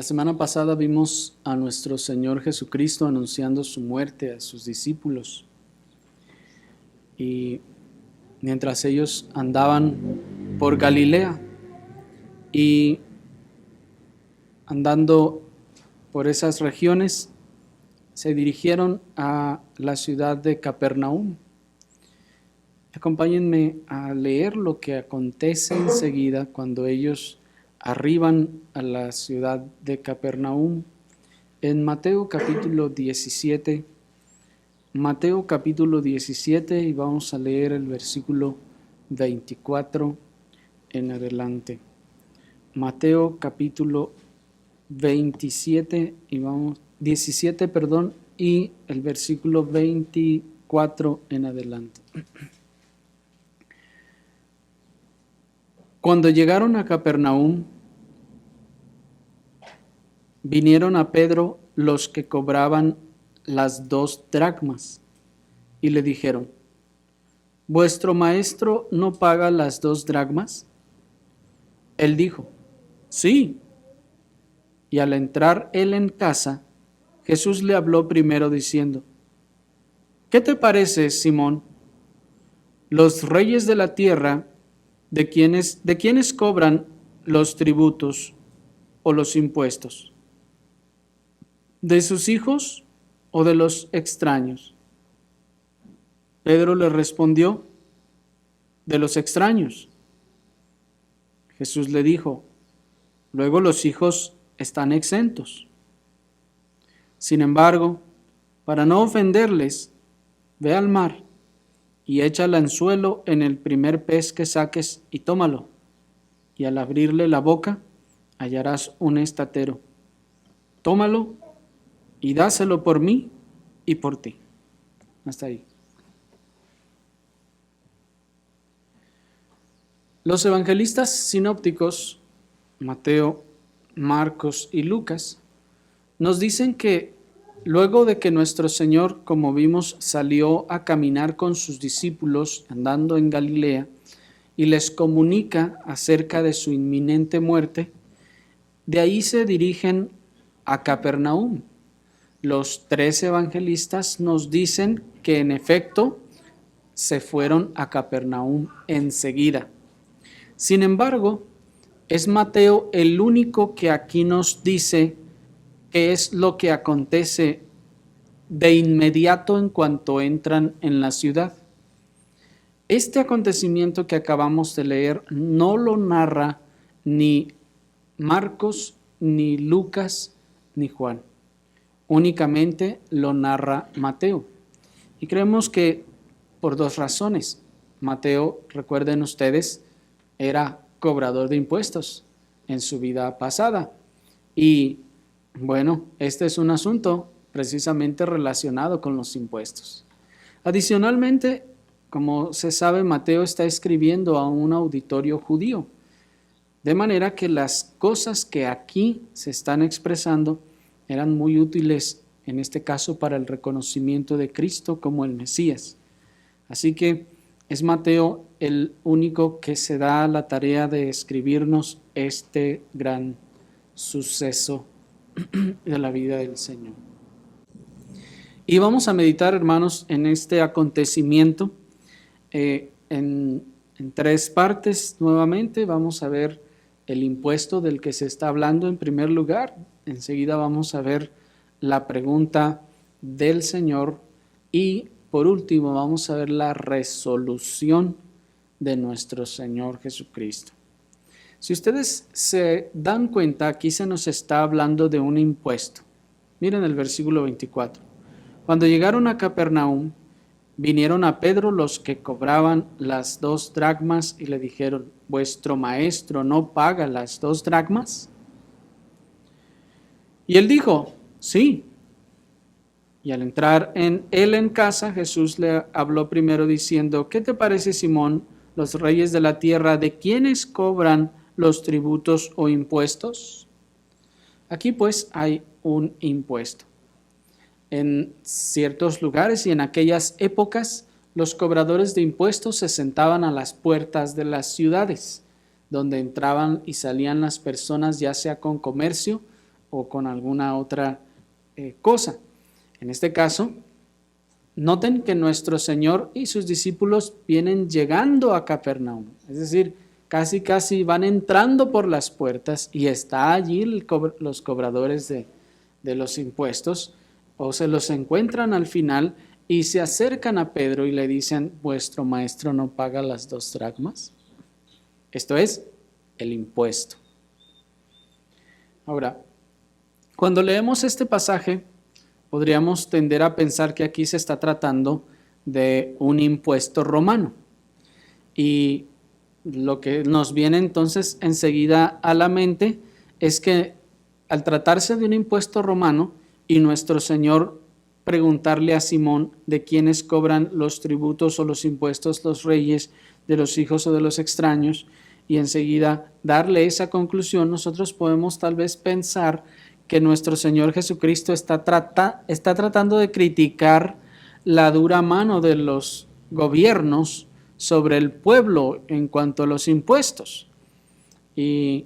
La semana pasada vimos a nuestro Señor Jesucristo anunciando su muerte a sus discípulos. Y mientras ellos andaban por Galilea y andando por esas regiones, se dirigieron a la ciudad de Capernaum. Acompáñenme a leer lo que acontece enseguida cuando ellos arriban a la ciudad de Capernaum. En Mateo capítulo 17, y vamos a leer el versículo 24 en adelante. Mateo capítulo 17 y el versículo 24 en adelante. Cuando llegaron a Capernaum, vinieron a Pedro los que cobraban las 2 dracmas y le dijeron: ¿Vuestro maestro no paga las 2 dracmas? Él dijo: sí. Y al entrar él en casa, Jesús le habló primero diciendo: ¿qué te parece, Simón? Los reyes de la tierra, ¿de quiénes cobran los tributos o los impuestos? ¿De sus hijos o de los extraños? Pedro le respondió: de los extraños. Jesús le dijo: luego los hijos están exentos. Sin embargo, para no ofenderles, ve al mar y echa el anzuelo en el primer pez que saques y tómalo, y al abrirle la boca hallarás un estatero. Tómalo y dáselo por mí y por ti. Hasta ahí. Los evangelistas sinópticos, Mateo, Marcos y Lucas, nos dicen que luego de que nuestro Señor, como vimos, salió a caminar con sus discípulos andando en Galilea y les comunica acerca de su inminente muerte, de ahí se dirigen a Capernaum. Los 3 evangelistas nos dicen que en efecto se fueron a Capernaum enseguida. Sin embargo, es Mateo el único que aquí nos dice qué es lo que acontece de inmediato en cuanto entran en la ciudad. Este acontecimiento que acabamos de leer no lo narra ni Marcos, ni Lucas, ni Juan. Únicamente lo narra Mateo. Y creemos que por 2 razones. Mateo, recuerden ustedes, era cobrador de impuestos en su vida pasada. Y bueno, este es un asunto precisamente relacionado con los impuestos. Adicionalmente, como se sabe, Mateo está escribiendo a un auditorio judío, de manera que las cosas que aquí se están expresando eran muy útiles, en este caso, para el reconocimiento de Cristo como el Mesías. Así que es Mateo el único que se da la tarea de escribirnos este gran suceso de la vida del Señor. Y vamos a meditar, hermanos, en este acontecimiento en 3 partes nuevamente. Vamos a ver el impuesto del que se está hablando en primer lugar. Enseguida vamos a ver la pregunta del Señor y por último vamos a ver la resolución de nuestro Señor Jesucristo. Si ustedes se dan cuenta, aquí se nos está hablando de un impuesto. Miren el versículo 24. Cuando llegaron a Capernaum, vinieron a Pedro los que cobraban las 2 dracmas y le dijeron: ¿vuestro maestro no paga las 2 dracmas? Y él dijo: sí. Y al entrar él en casa, Jesús le habló primero diciendo: ¿qué te parece, Simón? Los reyes de la tierra, ¿de quiénes cobran los tributos o impuestos? Aquí pues hay un impuesto. En ciertos lugares y en aquellas épocas, los cobradores de impuestos se sentaban a las puertas de las ciudades, donde entraban y salían las personas, ya sea con comercio o con alguna otra cosa. En este caso, noten que nuestro Señor y sus discípulos vienen llegando a Capernaum, es decir, casi van entrando por las puertas y está allí los cobradores de los impuestos, o se los encuentran al final y se acercan a Pedro y le dicen: ¿vuestro maestro no paga las 2 dracmas? Esto es el impuesto. Ahora, cuando leemos este pasaje, podríamos tender a pensar que aquí se está tratando de un impuesto romano. Y lo que nos viene entonces enseguida a la mente es que al tratarse de un impuesto romano y nuestro Señor preguntarle a Simón de quiénes cobran los tributos o los impuestos los reyes, de los hijos o de los extraños, y enseguida darle esa conclusión, nosotros podemos tal vez pensar que nuestro Señor Jesucristo está tratando de criticar la dura mano de los gobiernos sobre el pueblo en cuanto a los impuestos. Y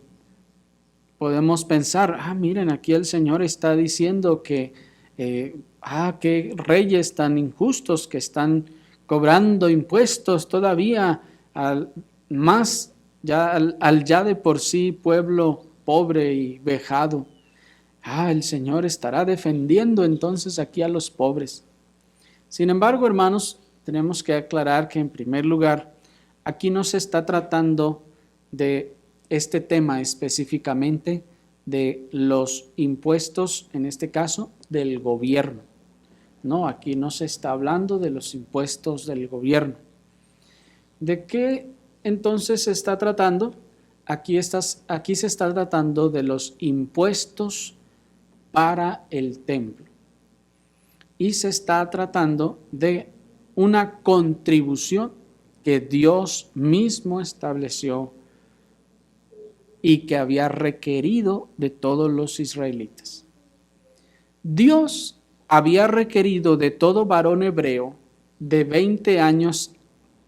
podemos pensar: miren, aquí el Señor está diciendo que qué reyes tan injustos que están cobrando impuestos todavía al ya de por sí pueblo pobre y vejado. El Señor estará defendiendo entonces aquí a los pobres. Sin embargo, hermanos, tenemos que aclarar que en primer lugar, aquí no se está tratando de este tema específicamente de los impuestos, en este caso, del gobierno. No, aquí no se está hablando de los impuestos del gobierno. ¿De qué entonces se está tratando? Aquí se está tratando de los impuestos para el templo. Y se está tratando de una contribución que Dios mismo estableció y que había requerido de todos los israelitas. Dios había requerido de todo varón hebreo de 20 años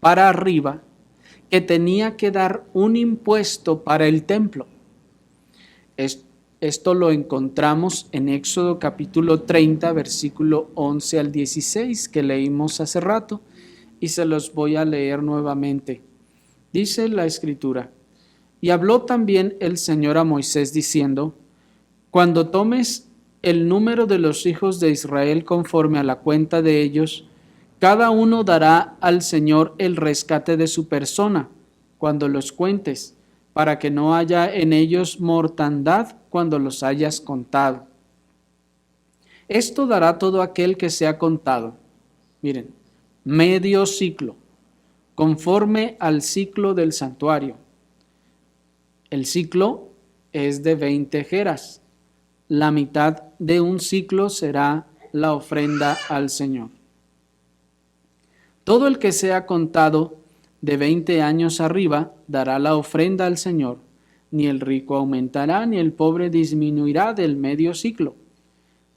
para arriba que tenía que dar un impuesto para el templo. Esto lo encontramos en Éxodo capítulo 30, versículo 11 al 16, que leímos hace rato, y se los voy a leer nuevamente. Dice la Escritura: y habló también el Señor a Moisés diciendo: cuando tomes el número de los hijos de Israel conforme a la cuenta de ellos, cada uno dará al Señor el rescate de su persona cuando los cuentes, para que no haya en ellos mortandad cuando los hayas contado. Esto dará todo aquel que sea contado. Miren, medio ciclo, conforme al ciclo del santuario. El ciclo es de 20 jeras. La mitad de un ciclo será la ofrenda al Señor. Todo el que sea contado de 20 años arriba dará la ofrenda al Señor. Ni el rico aumentará, ni el pobre disminuirá del medio ciclo,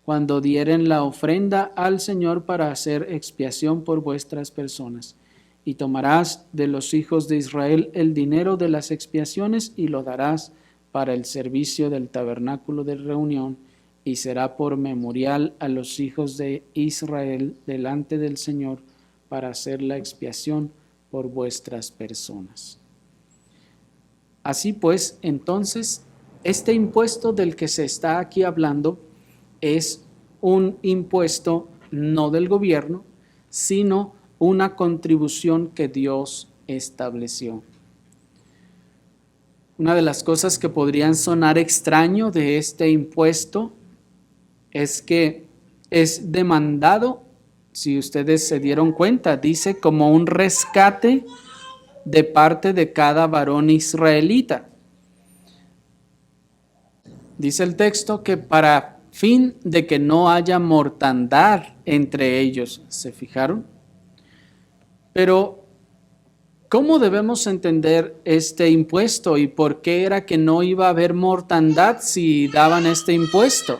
cuando dieren la ofrenda al Señor para hacer expiación por vuestras personas. Y tomarás de los hijos de Israel el dinero de las expiaciones y lo darás para el servicio del tabernáculo de reunión, y será por memorial a los hijos de Israel delante del Señor para hacer la expiación por vuestras personas. Así pues, entonces, este impuesto del que se está aquí hablando es un impuesto no del gobierno, sino una contribución que Dios estableció. Una de las cosas que podrían sonar extraño de este impuesto es que es demandado, si ustedes se dieron cuenta, dice como un rescate de parte de cada varón israelita. Dice el texto que para fin de que no haya mortandad entre ellos. ¿Se fijaron? Pero, ¿cómo debemos entender este impuesto y por qué era que no iba a haber mortandad si daban este impuesto?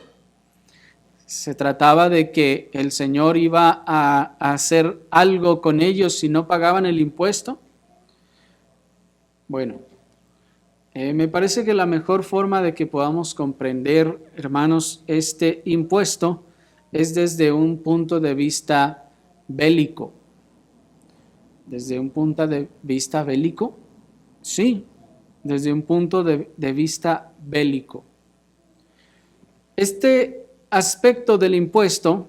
¿Se trataba de que el Señor iba a hacer algo con ellos si no pagaban el impuesto? Bueno, Me parece que la mejor forma de que podamos comprender, hermanos, este impuesto es desde un punto de vista bélico. ¿Desde un punto de vista bélico? Sí, desde un punto de vista bélico. Este aspecto del impuesto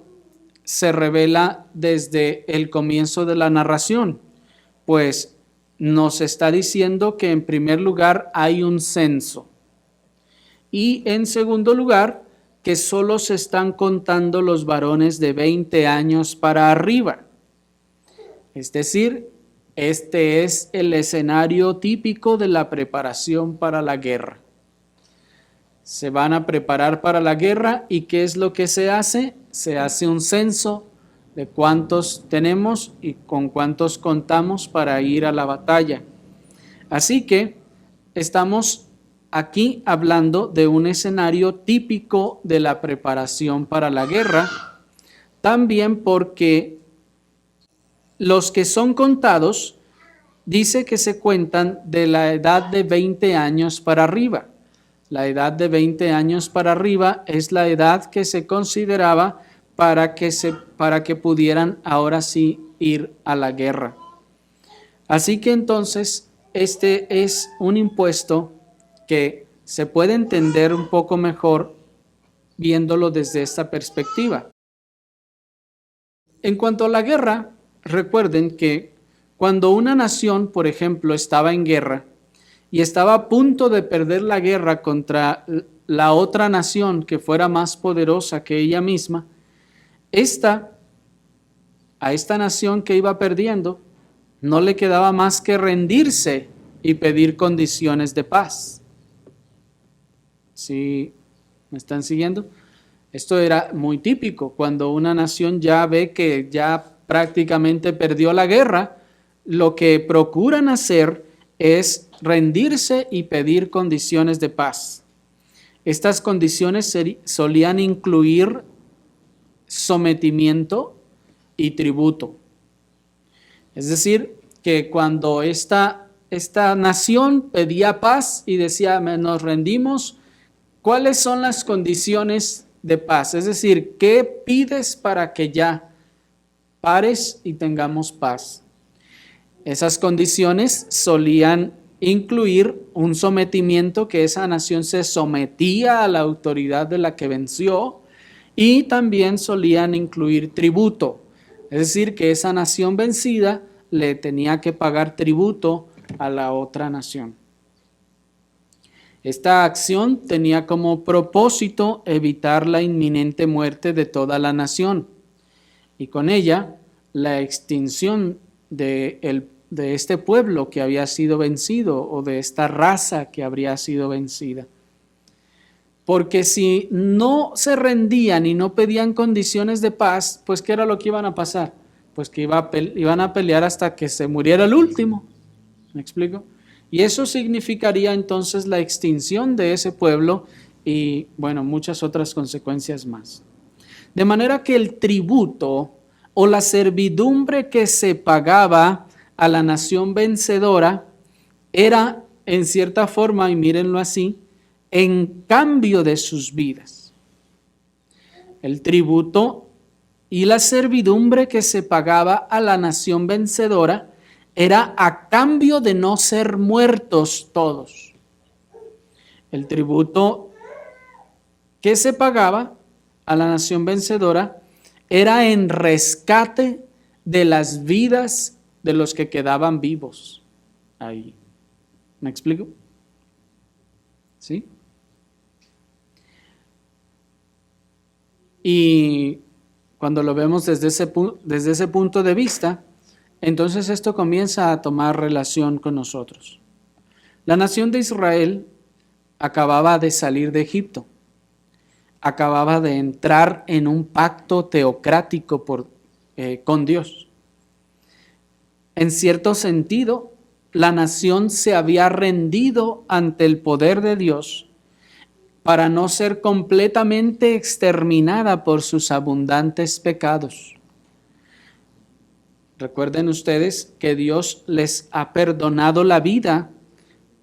se revela desde el comienzo de la narración, pues nos está diciendo que en primer lugar hay un censo y en segundo lugar que solo se están contando los varones de 20 años para arriba. Es decir, este es el escenario típico de la preparación para la guerra. Se van a preparar para la guerra y ¿qué es lo que se hace? Se hace un censo de cuántos tenemos y con cuántos contamos para ir a la batalla. Así que estamos aquí hablando de un escenario típico de la preparación para la guerra, también porque los que son contados dice que se cuentan de la edad de 20 años para arriba. La edad de 20 años para arriba es la edad que se consideraba para que pudieran ahora sí ir a la guerra. Así que entonces este es un impuesto que se puede entender un poco mejor viéndolo desde esta perspectiva. En cuanto a la guerra, recuerden que cuando una nación, por ejemplo, estaba en guerra y estaba a punto de perder la guerra contra la otra nación que fuera más poderosa que ella misma, a esta nación que iba perdiendo, no le quedaba más que rendirse y pedir condiciones de paz. ¿Sí me están siguiendo? Esto era muy típico. Cuando una nación ya ve que ya prácticamente perdió la guerra, lo que procuran hacer es rendirse y pedir condiciones de paz. Estas condiciones solían incluir sometimiento y tributo. Es decir, que cuando esta nación pedía paz y decía, nos rendimos, ¿cuáles son las condiciones de paz? Es decir, ¿qué pides para que ya pares y tengamos paz? Esas condiciones solían incluir un sometimiento, que esa nación se sometía a la autoridad de la que venció, y también solían incluir tributo, es decir, que esa nación vencida le tenía que pagar tributo a la otra nación. Esta acción tenía como propósito evitar la inminente muerte de toda la nación y con ella la extinción de este pueblo que había sido vencido o de esta raza que habría sido vencida. Porque si no se rendían y no pedían condiciones de paz, pues ¿qué era lo que iban a pasar? Pues que iban a pelear hasta que se muriera el último. ¿Me explico? Y eso significaría entonces la extinción de ese pueblo y, bueno, muchas otras consecuencias más. De manera que el tributo o la servidumbre que se pagaba a la nación vencedora era, en cierta forma, y mírenlo así, en cambio de sus vidas. El tributo y la servidumbre que se pagaba a la nación vencedora era a cambio de no ser muertos todos. El tributo que se pagaba a la nación vencedora era en rescate de las vidas de los que quedaban vivos ahí. ¿Me explico? ¿Sí? Y cuando lo vemos desde ese punto de vista, entonces esto comienza a tomar relación con nosotros. La nación de Israel acababa de salir de Egipto, acababa de entrar en un pacto teocrático con Dios. En cierto sentido, la nación se había rendido ante el poder de Dios para no ser completamente exterminada por sus abundantes pecados. Recuerden ustedes que Dios les ha perdonado la vida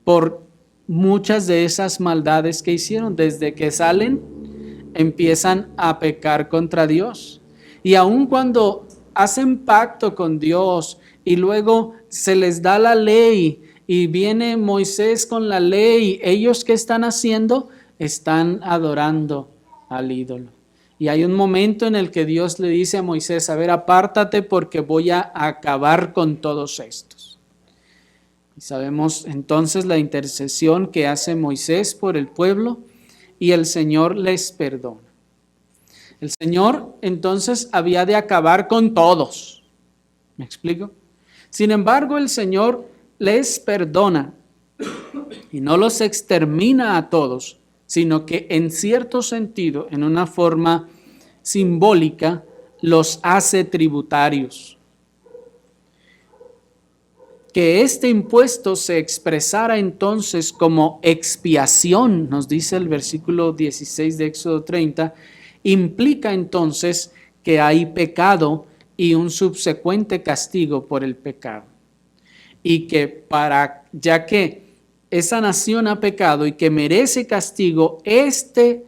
por muchas de esas maldades que hicieron. Desde que salen, empiezan a pecar contra Dios. Y aun cuando hacen pacto con Dios y luego se les da la ley y viene Moisés con la ley, ellos ¿qué están haciendo? Están adorando al ídolo. Y hay un momento en el que Dios le dice a Moisés, a ver, apártate porque voy a acabar con todos estos. Y sabemos entonces la intercesión que hace Moisés por el pueblo y el Señor les perdona. El Señor entonces había de acabar con todos. ¿Me explico? Sin embargo, el Señor les perdona y no los extermina a todos, sino que en cierto sentido, en una forma simbólica, los hace tributarios. Que este impuesto se expresara entonces como expiación, nos dice el versículo 16 de Éxodo 30, implica entonces que hay pecado y un subsecuente castigo por el pecado. Y que ya que esa nación ha pecado y que merece castigo, este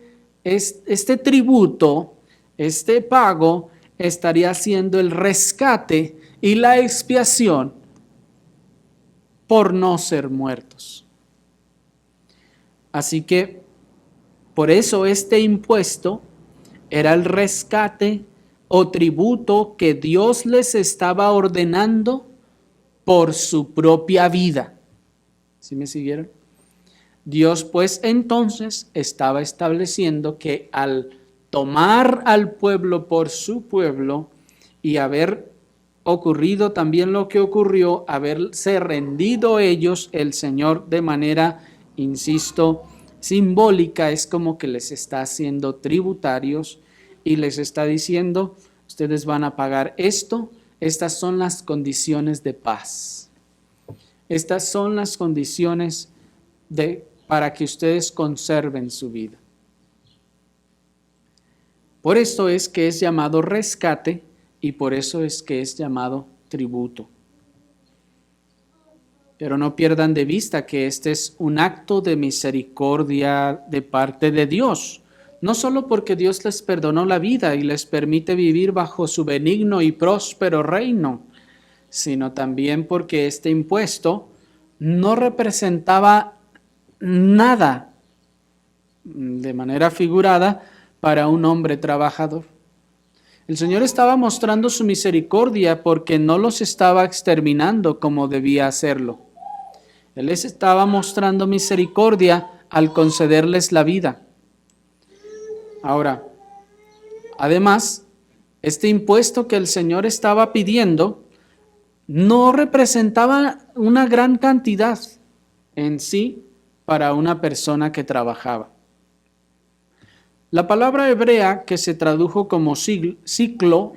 tributo, este pago, estaría siendo el rescate y la expiación por no ser muertos. Así que, por eso este impuesto era el rescate o tributo que Dios les estaba ordenando por su propia vida. ¿Sí me siguieron? Dios pues entonces estaba estableciendo que al tomar al pueblo por su pueblo y haber ocurrido también lo que ocurrió, haberse rendido ellos, el Señor de manera, insisto, simbólica, es como que les está haciendo tributarios y les está diciendo, ustedes van a pagar esto, estas son las condiciones de paz. Estas son las condiciones para que ustedes conserven su vida. Por esto es que es llamado rescate y por eso es que es llamado tributo. Pero no pierdan de vista que este es un acto de misericordia de parte de Dios. No solo porque Dios les perdonó la vida y les permite vivir bajo su benigno y próspero reino, sino también porque este impuesto no representaba nada de manera figurada para un hombre trabajador. El Señor estaba mostrando su misericordia porque no los estaba exterminando como debía hacerlo. Él les estaba mostrando misericordia al concederles la vida. Ahora, además, este impuesto que el Señor estaba pidiendo no representaba una gran cantidad en sí para una persona que trabajaba. La palabra hebrea que se tradujo como ciclo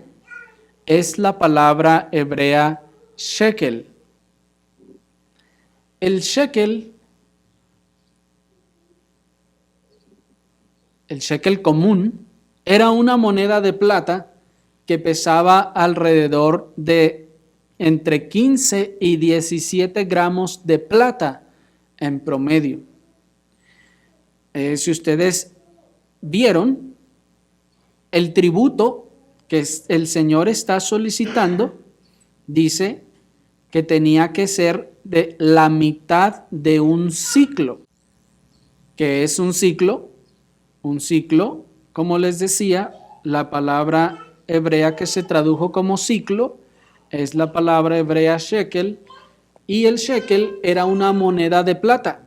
es la palabra hebrea shekel. El shekel común, era una moneda de plata que pesaba alrededor de entre 15 y 17 gramos de plata en promedio. Si ustedes vieron, el tributo que el Señor está solicitando, dice que tenía que ser de la mitad de un ciclo. ¿Qué es un ciclo? Un ciclo, como les decía, la palabra hebrea que se tradujo como ciclo es la palabra hebrea shekel, y el shekel era una moneda de plata.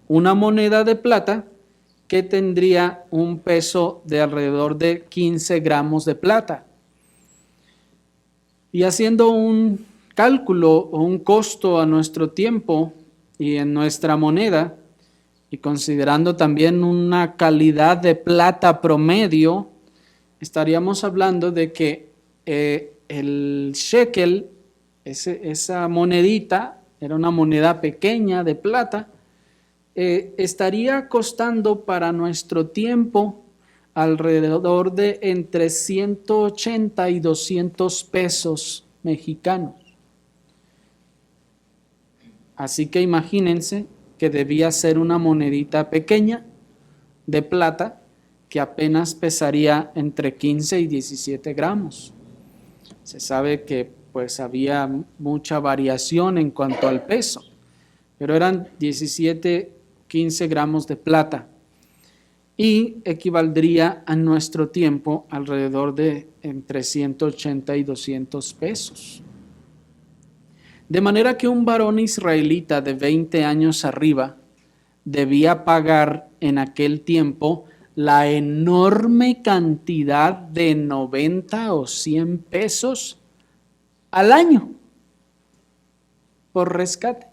Una moneda de plata que tendría un peso de alrededor de 15 gramos de plata. Y haciendo un cálculo o un costo a nuestro tiempo y en nuestra moneda, y considerando también una calidad de plata promedio, estaríamos hablando de que el shekel, esa monedita, era una moneda pequeña de plata, estaría costando para nuestro tiempo alrededor de entre 180 y 200 pesos mexicanos. Así que imagínense que debía ser una monedita pequeña de plata que apenas pesaría entre 15 y 17 gramos. Se sabe que pues había mucha variación en cuanto al peso, pero eran 17, 15 gramos de plata y equivaldría a nuestro tiempo alrededor de entre 180 y 200 pesos. De manera que un varón israelita de 20 años arriba debía pagar en aquel tiempo la enorme cantidad de 90 o 100 pesos al año por rescate.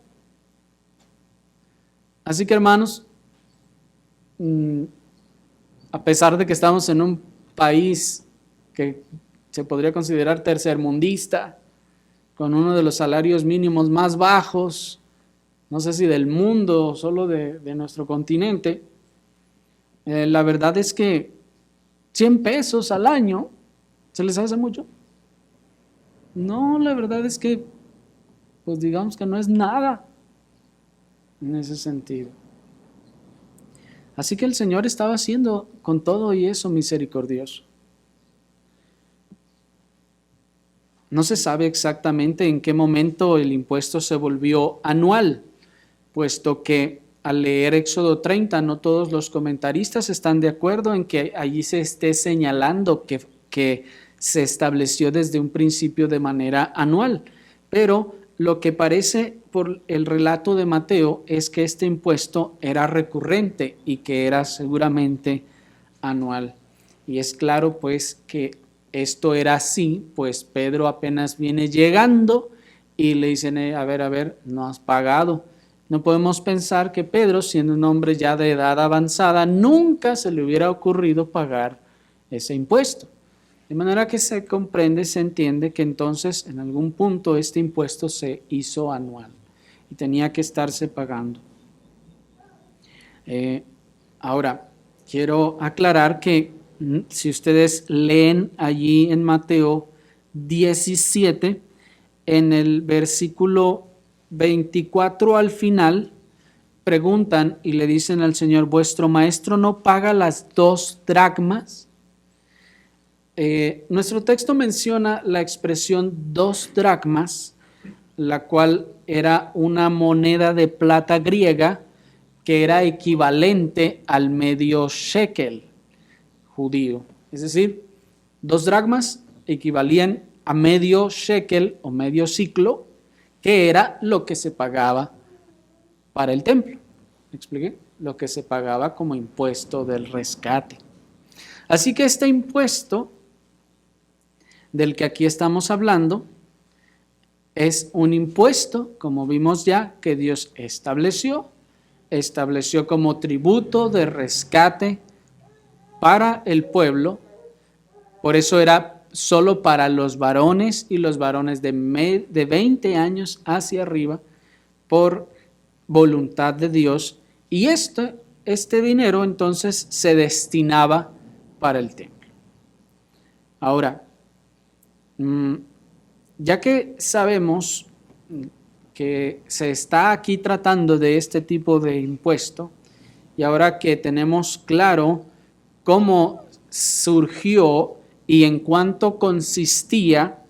Así que, hermanos, a pesar de que estamos en un país que se podría considerar tercermundista, con uno de los salarios mínimos más bajos, no sé si del mundo o solo de nuestro continente, la verdad es que 100 pesos al año, ¿se les hace mucho? No, la verdad es que, pues digamos que no es nada en ese sentido. Así que el Señor estaba siendo con todo y eso misericordioso. No se sabe exactamente en qué momento el impuesto se volvió anual, puesto que al leer Éxodo 30, no todos los comentaristas están de acuerdo en que allí se esté señalando que se estableció desde un principio de manera anual. Pero lo que parece por el relato de Mateo es que este impuesto era recurrente y que era seguramente anual. Y es claro pues que esto era así, pues Pedro apenas viene llegando y le dicen, a ver, no has pagado. No podemos pensar que Pedro, siendo un hombre ya de edad avanzada, nunca se le hubiera ocurrido pagar ese impuesto. De manera que se comprende, se entiende que entonces en algún punto este impuesto se hizo anual y tenía que estarse pagando. Ahora, quiero aclarar que si ustedes leen allí en Mateo 17, en el versículo 24 al final, preguntan y le dicen al Señor, ¿vuestro maestro no paga las 2 dracmas? Nuestro texto menciona la expresión 2 dracmas, la cual era una moneda de plata griega que era equivalente al medio shekel judío. Es decir, 2 dracmas equivalían a medio shekel o medio ciclo, que era lo que se pagaba para el templo. ¿Me expliqué? Lo que se pagaba como impuesto del rescate. Así que este impuesto del que aquí estamos hablando es un impuesto, como vimos ya, que Dios estableció como tributo de rescate para el pueblo. Por eso era solo para los varones y los varones de 20 años hacia arriba, por voluntad de Dios, y este dinero entonces se destinaba para el templo. Ahora, ya que sabemos que se está aquí tratando de este tipo de impuesto, y ahora que tenemos claro cómo surgió y en cuánto consistía,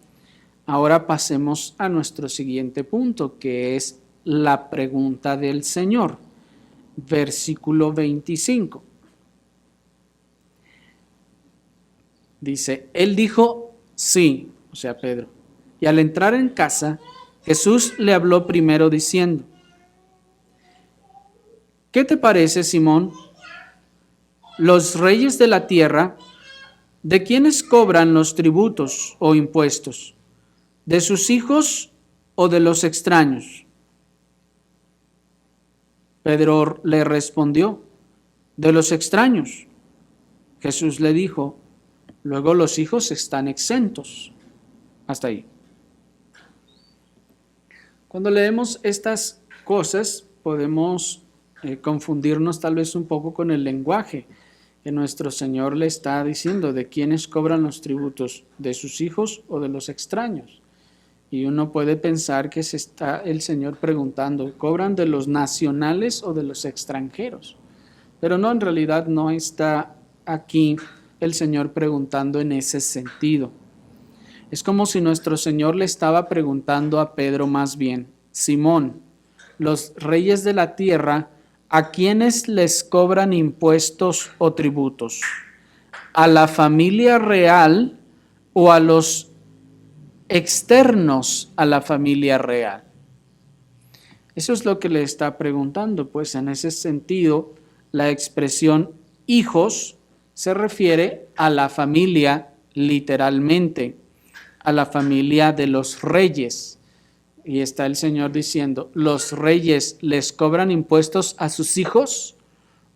ahora pasemos a nuestro siguiente punto, que es la pregunta del Señor. Versículo 25. Dice, él dijo, sí, o sea, Pedro. Y al entrar en casa, Jesús le habló primero diciendo, ¿qué te parece, Simón? Los reyes de la tierra, ¿de quiénes cobran los tributos o impuestos? ¿De sus hijos o de los extraños? Pedro le respondió, de los extraños. Jesús le dijo, luego los hijos están exentos. Hasta ahí. Cuando leemos estas cosas podemos confundirnos tal vez un poco con el lenguaje que nuestro Señor le está diciendo, de quiénes cobran los tributos, de sus hijos o de los extraños. Y uno puede pensar que se está el Señor preguntando, ¿cobran de los nacionales o de los extranjeros? Pero no, en realidad no está aquí el Señor preguntando en ese sentido. Es como si nuestro Señor le estaba preguntando a Pedro más bien, Simón, los reyes de la tierra, ¿a quiénes les cobran impuestos o tributos? ¿A la familia real o a los externos a la familia real? Eso es lo que le está preguntando, pues en ese sentido la expresión hijos se refiere a la familia literalmente, a la familia de los reyes. Y está el Señor diciendo, ¿los reyes les cobran impuestos a sus hijos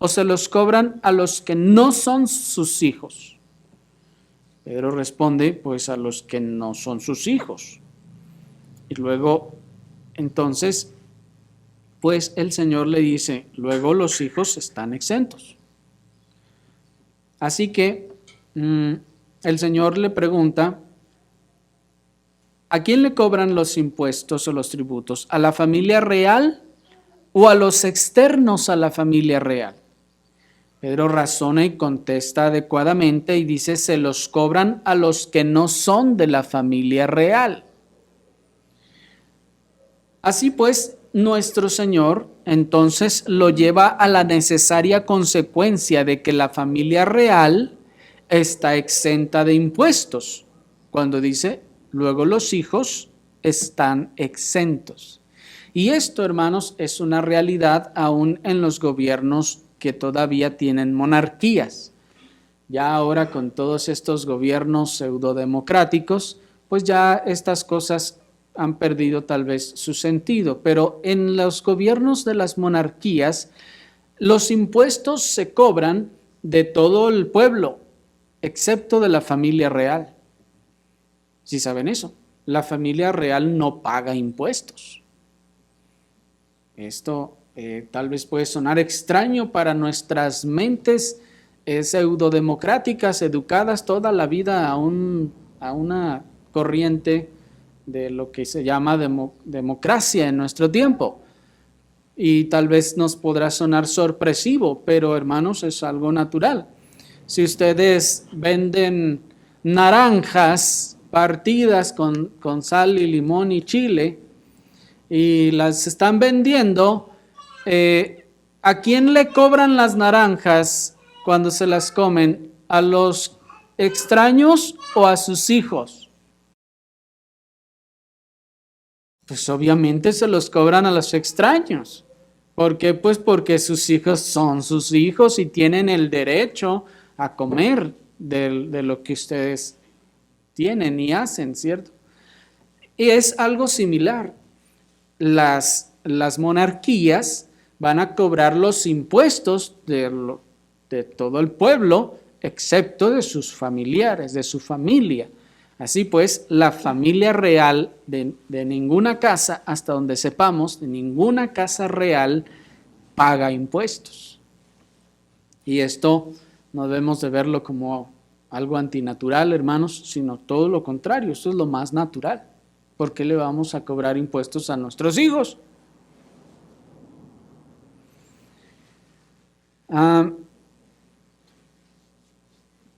o se los cobran a los que no son sus hijos? Pedro responde, pues a los que no son sus hijos. Y luego, entonces, pues el Señor le dice, luego los hijos están exentos. Así que el Señor le pregunta, ¿a quién le cobran los impuestos o los tributos? ¿A la familia real o a los externos a la familia real? Pedro razona y contesta adecuadamente y dice, se los cobran a los que no son de la familia real. Así pues, nuestro Señor entonces lo lleva a la necesaria consecuencia de que la familia real está exenta de impuestos, cuando dice, luego los hijos están exentos. Y esto, hermanos, es una realidad aún en los gobiernos que todavía tienen monarquías. Ya ahora con todos estos gobiernos pseudodemocráticos, pues ya estas cosas han perdido tal vez su sentido, pero en los gobiernos de las monarquías, los impuestos se cobran de todo el pueblo, excepto de la familia real. ¿Sí saben eso? La familia real no paga impuestos. Esto tal vez puede sonar extraño para nuestras mentes pseudodemocráticas, educadas toda la vida a una corriente de lo que se llama democracia en nuestro tiempo. Y tal vez nos podrá sonar sorpresivo, pero hermanos, es algo natural. Si ustedes venden naranjas partidas con sal y limón y chile y las están vendiendo, ¿a quién le cobran las naranjas cuando se las comen? ¿A los extraños o a sus hijos? Pues obviamente se los cobran a los extraños. ¿Por qué? Pues porque sus hijos son sus hijos y tienen el derecho a comer de lo que ustedes tienen y hacen, ¿cierto? Y es algo similar. Las monarquías van a cobrar los impuestos de todo el pueblo, excepto de sus familiares, de su familia. Así pues, la familia real de ninguna casa, hasta donde sepamos, de ninguna casa real paga impuestos. Y esto no debemos de verlo como algo antinatural, hermanos, sino todo lo contrario, esto es lo más natural. ¿Por qué le vamos a cobrar impuestos a nuestros hijos?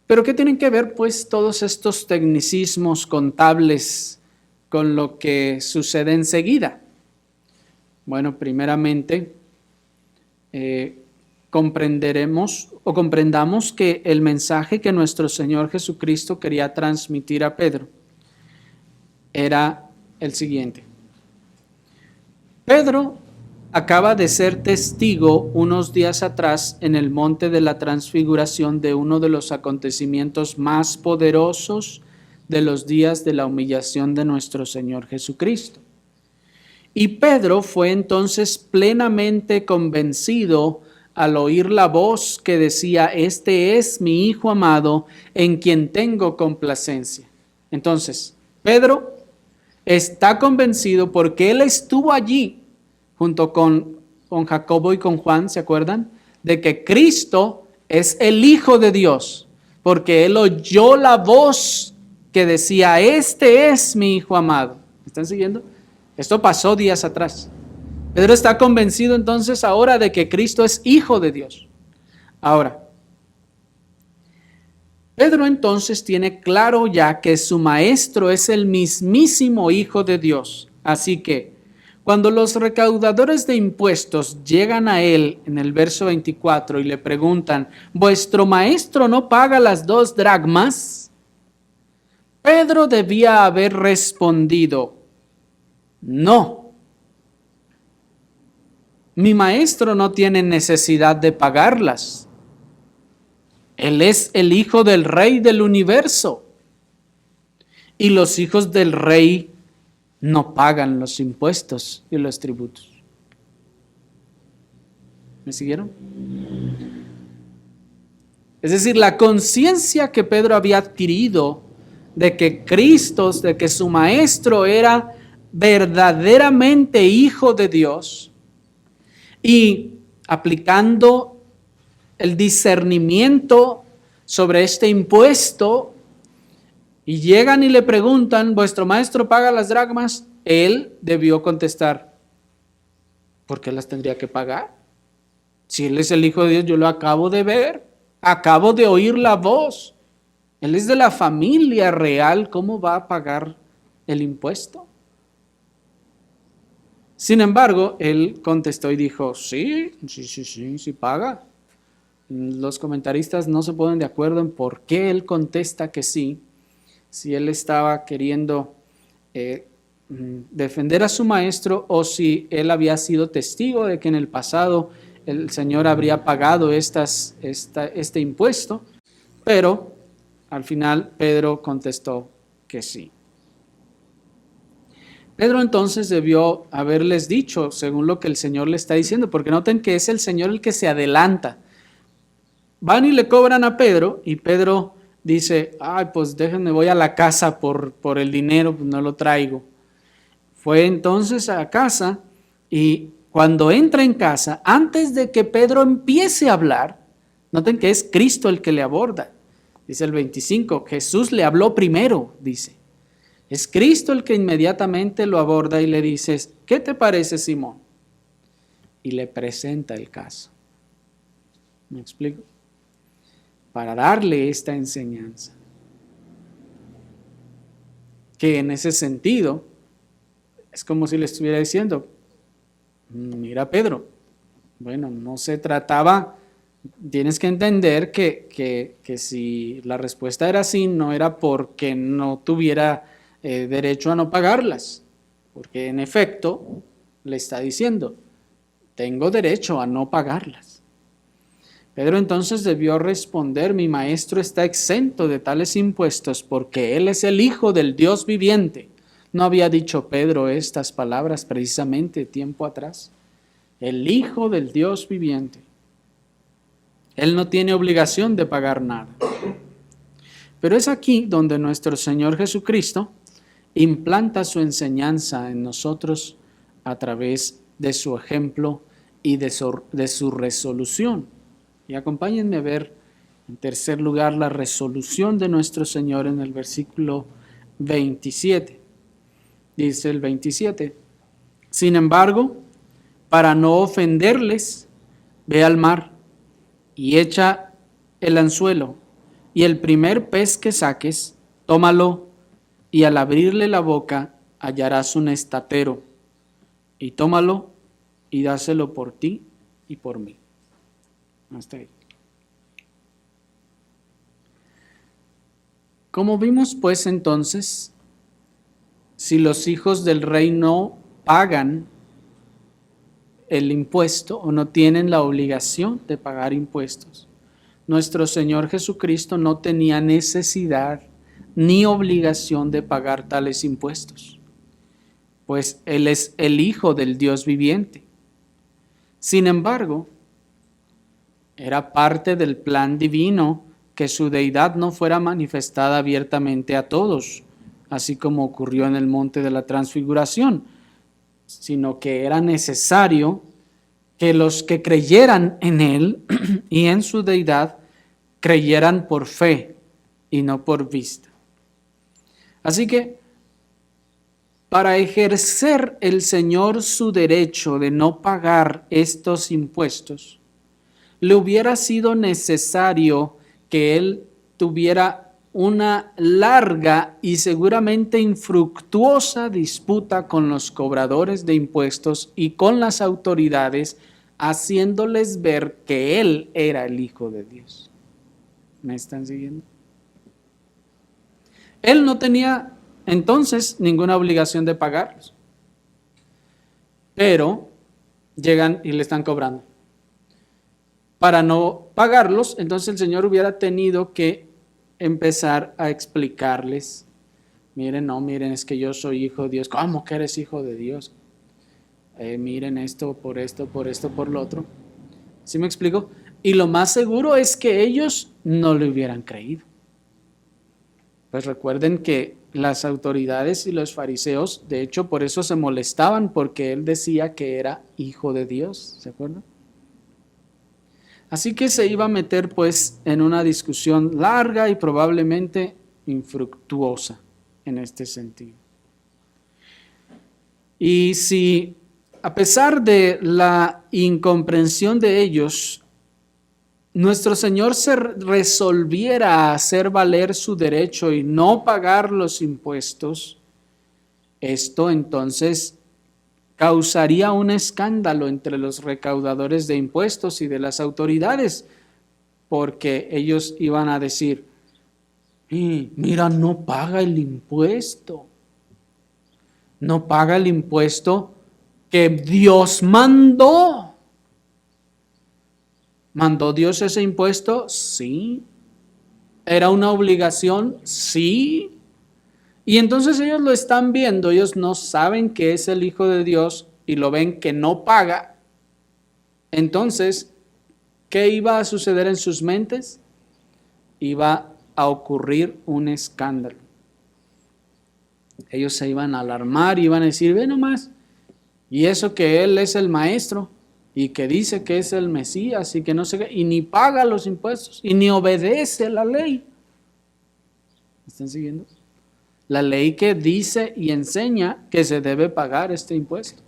Pero ¿qué tienen que ver pues todos estos tecnicismos contables con lo que sucede enseguida? Bueno, primeramente comprendamos que el mensaje que nuestro Señor Jesucristo quería transmitir a Pedro era el siguiente. Pedro acaba de ser testigo unos días atrás en el monte de la Transfiguración de uno de los acontecimientos más poderosos de los días de la humillación de nuestro Señor Jesucristo. Y Pedro fue entonces plenamente convencido al oír la voz que decía, este es mi Hijo amado en quien tengo complacencia. Entonces, Pedro está convencido porque él estuvo allí junto con Jacobo y con Juan, ¿se acuerdan? De que Cristo es el Hijo de Dios, porque él oyó la voz que decía, este es mi Hijo amado. ¿Me están siguiendo? Esto pasó días atrás. Pedro está convencido entonces ahora de que Cristo es hijo de Dios. Ahora, Pedro entonces tiene claro ya que su maestro es el mismísimo Hijo de Dios. Así que cuando los recaudadores de impuestos llegan a él en el verso 24 y le preguntan, ¿vuestro maestro no paga las 2 dracmas? Pedro debía haber respondido, no. Mi maestro no tiene necesidad de pagarlas. Él es el hijo del rey del universo. Y los hijos del rey no pagan los impuestos y los tributos. ¿Me siguieron? Es decir, la conciencia que Pedro había adquirido de que Cristo, de que su maestro era verdaderamente hijo de Dios, y aplicando el discernimiento sobre este impuesto, y llegan y le preguntan, ¿vuestro maestro paga las dracmas? Él debió contestar, ¿por qué las tendría que pagar? Si él es el Hijo de Dios, yo lo acabo de ver, acabo de oír la voz. Él es de la familia real, ¿cómo va a pagar el impuesto? Sin embargo, él contestó y dijo, sí paga. Los comentaristas no se ponen de acuerdo en por qué él contesta que sí, si él estaba queriendo defender a su maestro o si él había sido testigo de que en el pasado el Señor habría pagado este impuesto, pero al final Pedro contestó que sí. Pedro entonces debió haberles dicho, según lo que el Señor le está diciendo, porque noten que es el Señor el que se adelanta. Van y le cobran a Pedro y Pedro dice, ay, pues déjenme, voy a la casa por el dinero, pues no lo traigo. Fue entonces a casa y cuando entra en casa, antes de que Pedro empiece a hablar, noten que es Cristo el que le aborda. Dice el 25, Jesús le habló primero, dice. Es Cristo el que inmediatamente lo aborda y le dice, ¿qué te parece, Simón? Y le presenta el caso. ¿Me explico? Para darle esta enseñanza. Que en ese sentido, es como si le estuviera diciendo, mira Pedro, bueno, no se trataba, tienes que entender que si la respuesta era sí, no era porque no tuviera derecho a no pagarlas, porque en efecto le está diciendo, tengo derecho a no pagarlas. Pedro entonces debió responder, mi maestro está exento de tales impuestos porque él es el Hijo del Dios viviente. ¿No había dicho Pedro estas palabras precisamente tiempo atrás? El Hijo del Dios viviente. Él no tiene obligación de pagar nada. Pero es aquí donde nuestro Señor Jesucristo implanta su enseñanza en nosotros a través de su ejemplo y de su resolución. Y acompáñenme a ver, en tercer lugar, la resolución de nuestro Señor en el versículo 27. Dice el 27, sin embargo, para no ofenderles, ve al mar y echa el anzuelo, y el primer pez que saques, tómalo, y al abrirle la boca hallarás un estatero, y tómalo y dáselo por ti y por mí. Hasta ahí. Como vimos pues entonces, si los hijos del rey no pagan el impuesto o no tienen la obligación de pagar impuestos, nuestro Señor Jesucristo no tenía necesidad ni obligación de pagar tales impuestos, pues Él es el Hijo del Dios viviente. Sin embargo, era parte del plan divino que su deidad no fuera manifestada abiertamente a todos, así como ocurrió en el monte de la transfiguración, sino que era necesario que los que creyeran en Él y en su deidad creyeran por fe y no por vista. Así que para ejercer el Señor su derecho de no pagar estos impuestos, le hubiera sido necesario que él tuviera una larga y seguramente infructuosa disputa con los cobradores de impuestos y con las autoridades, haciéndoles ver que él era el Hijo de Dios. ¿Me están siguiendo? Él no tenía entonces ninguna obligación de pagarlos, pero llegan y le están cobrando. Para no pagarlos, entonces el Señor hubiera tenido que empezar a explicarles: miren, no, miren, es que yo soy hijo de Dios. ¿Cómo que eres hijo de Dios? Miren esto, por lo otro. ¿Sí me explico? Y lo más seguro es que ellos no le hubieran creído. Pues recuerden que las autoridades y los fariseos, de hecho, por eso se molestaban, porque él decía que era hijo de Dios, ¿se acuerdan? Así que se iba a meter pues en una discusión larga y probablemente infructuosa en este sentido. Y si a pesar de la incomprensión de ellos, nuestro Señor se resolviera a hacer valer su derecho y no pagar los impuestos, esto entonces causaría un escándalo entre los recaudadores de impuestos y de las autoridades, porque ellos iban a decir: mira, no paga el impuesto. No paga el impuesto que Dios mandó. ¿Mandó Dios ese impuesto? Sí. ¿Era una obligación? Sí. Y entonces ellos lo están viendo, ellos no saben que es el Hijo de Dios y lo ven que no paga. Entonces, ¿qué iba a suceder en sus mentes? Iba a ocurrir un escándalo. Ellos se iban a alarmar y iban a decir: ve nomás, y eso que él es el maestro y que dice que es el Mesías y que no sé qué, y ni paga los impuestos y ni obedece la ley. ¿Están siguiendo? La ley que dice y enseña que se debe pagar este impuesto.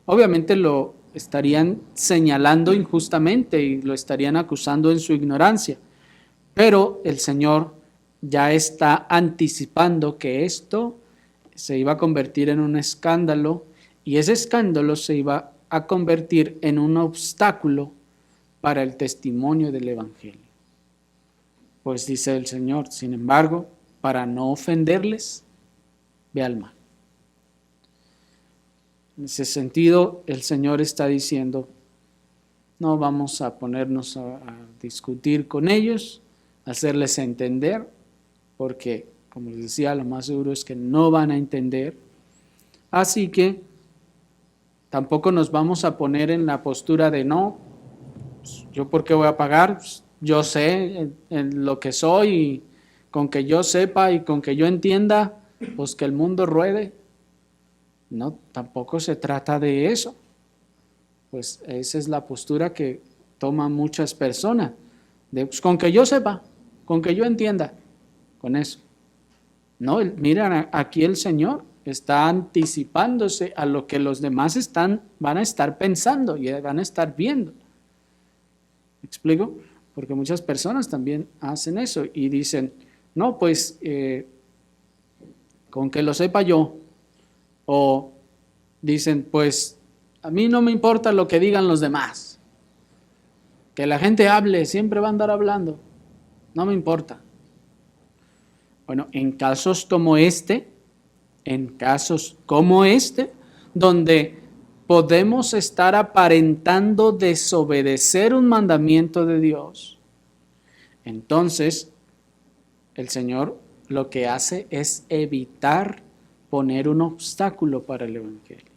Obviamente lo estarían señalando injustamente y lo estarían acusando en su ignorancia, pero el Señor ya está anticipando que esto se iba a convertir en un escándalo, y ese escándalo se iba a convertir en un obstáculo para el testimonio del Evangelio. Pues dice el Señor: sin embargo, para no ofenderles, ve al mar. En ese sentido, el Señor está diciendo: no vamos a ponernos a discutir con ellos, hacerles entender, porque, como les decía, lo más seguro es que no van a entender. Así que tampoco nos vamos a poner en la postura de: no, ¿yo por qué voy a pagar? Yo sé en lo que soy, y con que yo sepa y con que yo entienda, pues que el mundo ruede. No, tampoco se trata de eso. Pues esa es la postura que toman muchas personas, de pues, con que yo sepa, con que yo entienda, con eso. No, miren, aquí el Señor está anticipándose a lo que los demás van a estar pensando y van a estar viendo. ¿Me explico? Porque muchas personas también hacen eso y dicen: no, pues con que lo sepa yo. O dicen: pues a mí no me importa lo que digan los demás. Que la gente hable, siempre va a andar hablando. No me importa. Bueno, en casos como este, donde podemos estar aparentando desobedecer un mandamiento de Dios, entonces el Señor lo que hace es evitar poner un obstáculo para el Evangelio.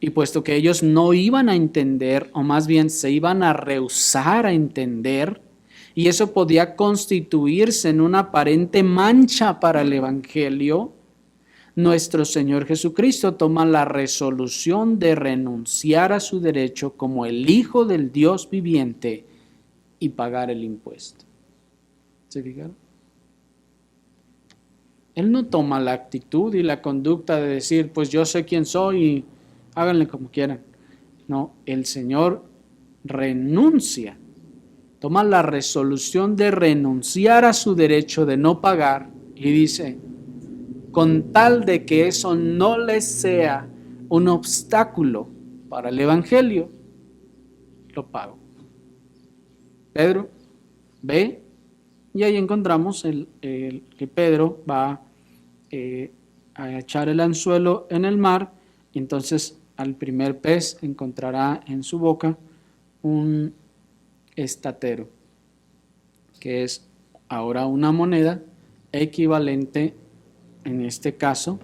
Y puesto que ellos no iban a entender, o más bien se iban a rehusar a entender, y eso podía constituirse en una aparente mancha para el Evangelio, nuestro Señor Jesucristo toma la resolución de renunciar a su derecho como el Hijo del Dios viviente y pagar el impuesto. ¿Se fijaron? Él no toma la actitud y la conducta de decir, pues yo sé quién soy y háganle como quieran. No, el Señor renuncia, toma la resolución de renunciar a su derecho de no pagar y dice, con tal de que eso no les sea un obstáculo para el Evangelio, lo pago. Pedro, ve, y ahí encontramos que Pedro va a echar el anzuelo en el mar, y entonces al primer pez encontrará en su boca un estatero, que es ahora una moneda equivalente, en este caso,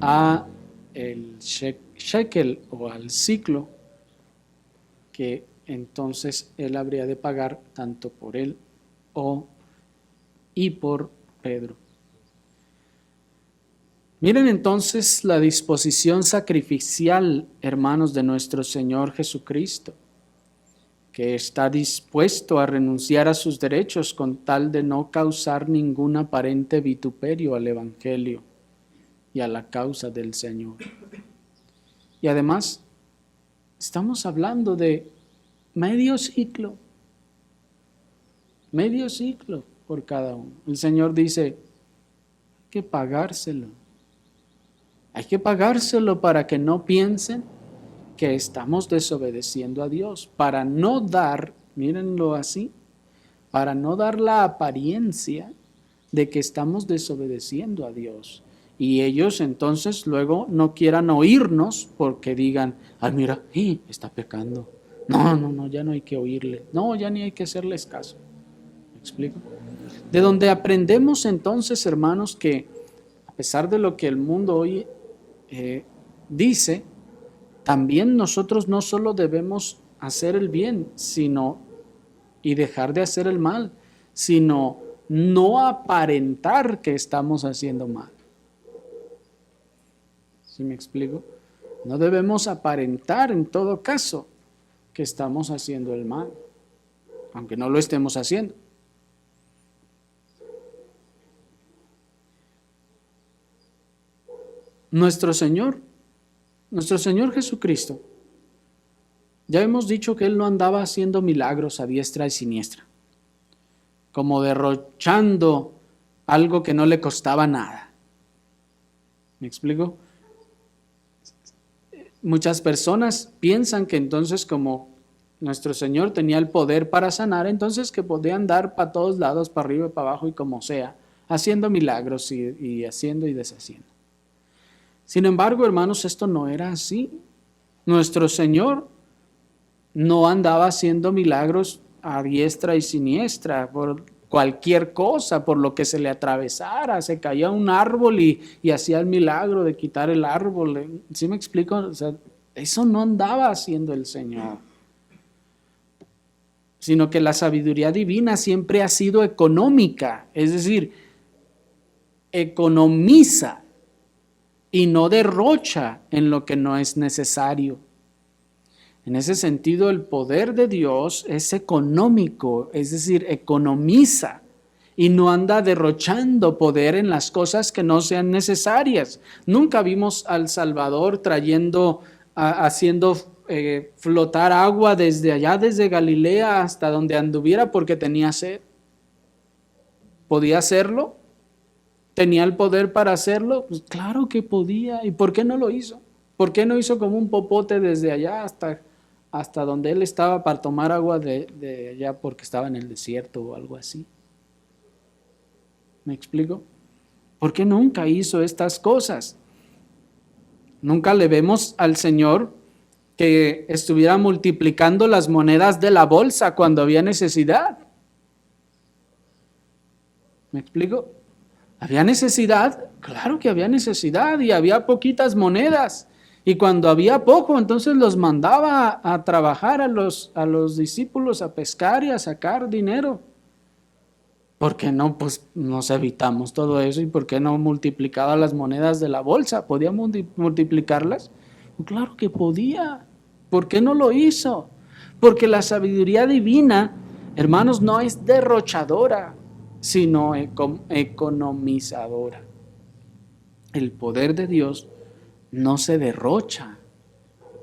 a el shekel o al ciclo, que entonces él habría de pagar tanto por él y por Pedro. Miren entonces la disposición sacrificial, hermanos, de nuestro Señor Jesucristo, que está dispuesto a renunciar a sus derechos con tal de no causar ningún aparente vituperio al Evangelio y a la causa del Señor. Y además, estamos hablando de medio ciclo por cada uno. El Señor dice, hay que pagárselo para que no piensen que estamos desobedeciendo a Dios, para no dar, mírenlo así, para no dar la apariencia de que estamos desobedeciendo a Dios. Y ellos entonces luego no quieran oírnos porque digan, ay mira, está pecando. No, ya no hay que oírle. No, ya ni hay que hacerles caso. ¿Me explico? De donde aprendemos entonces, hermanos, que a pesar de lo que el mundo hoy dice, también nosotros no solo debemos hacer el bien, y dejar de hacer el mal, sino no aparentar que estamos haciendo mal. ¿Sí me explico? No debemos aparentar en todo caso que estamos haciendo el mal, aunque no lo estemos haciendo. Nuestro Señor Jesucristo, ya hemos dicho que Él no andaba haciendo milagros a diestra y siniestra, como derrochando algo que no le costaba nada. ¿Me explico? Muchas personas piensan que entonces, como nuestro Señor tenía el poder para sanar, entonces que podía andar para todos lados, para arriba y para abajo y como sea, haciendo milagros y haciendo y deshaciendo. Sin embargo, hermanos, esto no era así. Nuestro Señor no andaba haciendo milagros a diestra y siniestra por cualquier cosa, por lo que se le atravesara. Se caía un árbol y hacía el milagro de quitar el árbol. ¿Sí me explico? O sea, eso no andaba haciendo el Señor. Sino que la sabiduría divina siempre ha sido económica, es decir, economiza y no derrocha en lo que no es necesario. En ese sentido, el poder de Dios es económico, es decir, economiza y no anda derrochando poder en las cosas que no sean necesarias. Nunca vimos al Salvador haciendo flotar agua desde allá, desde Galilea hasta donde anduviera porque tenía sed. ¿Podía hacerlo? ¿Tenía el poder para hacerlo? Pues claro que podía. ¿Y por qué no lo hizo? ¿Por qué no hizo como un popote desde allá hasta donde él estaba para tomar agua de allá porque estaba en el desierto o algo así? ¿Me explico? ¿Por qué nunca hizo estas cosas? Nunca le vemos al Señor que estuviera multiplicando las monedas de la bolsa cuando había necesidad. ¿Me explico? ¿Había necesidad? Claro que había necesidad y había poquitas monedas. Y cuando había poco, entonces los mandaba a trabajar a los discípulos a pescar y a sacar dinero. ¿Por qué no? Pues nos evitamos todo eso. ¿Y por qué no multiplicaba las monedas de la bolsa? ¿Podía multiplicarlas? Claro que podía. ¿Por qué no lo hizo? Porque la sabiduría divina, hermanos, no es derrochadora, sino economizadora. el poder de Dios no se derrocha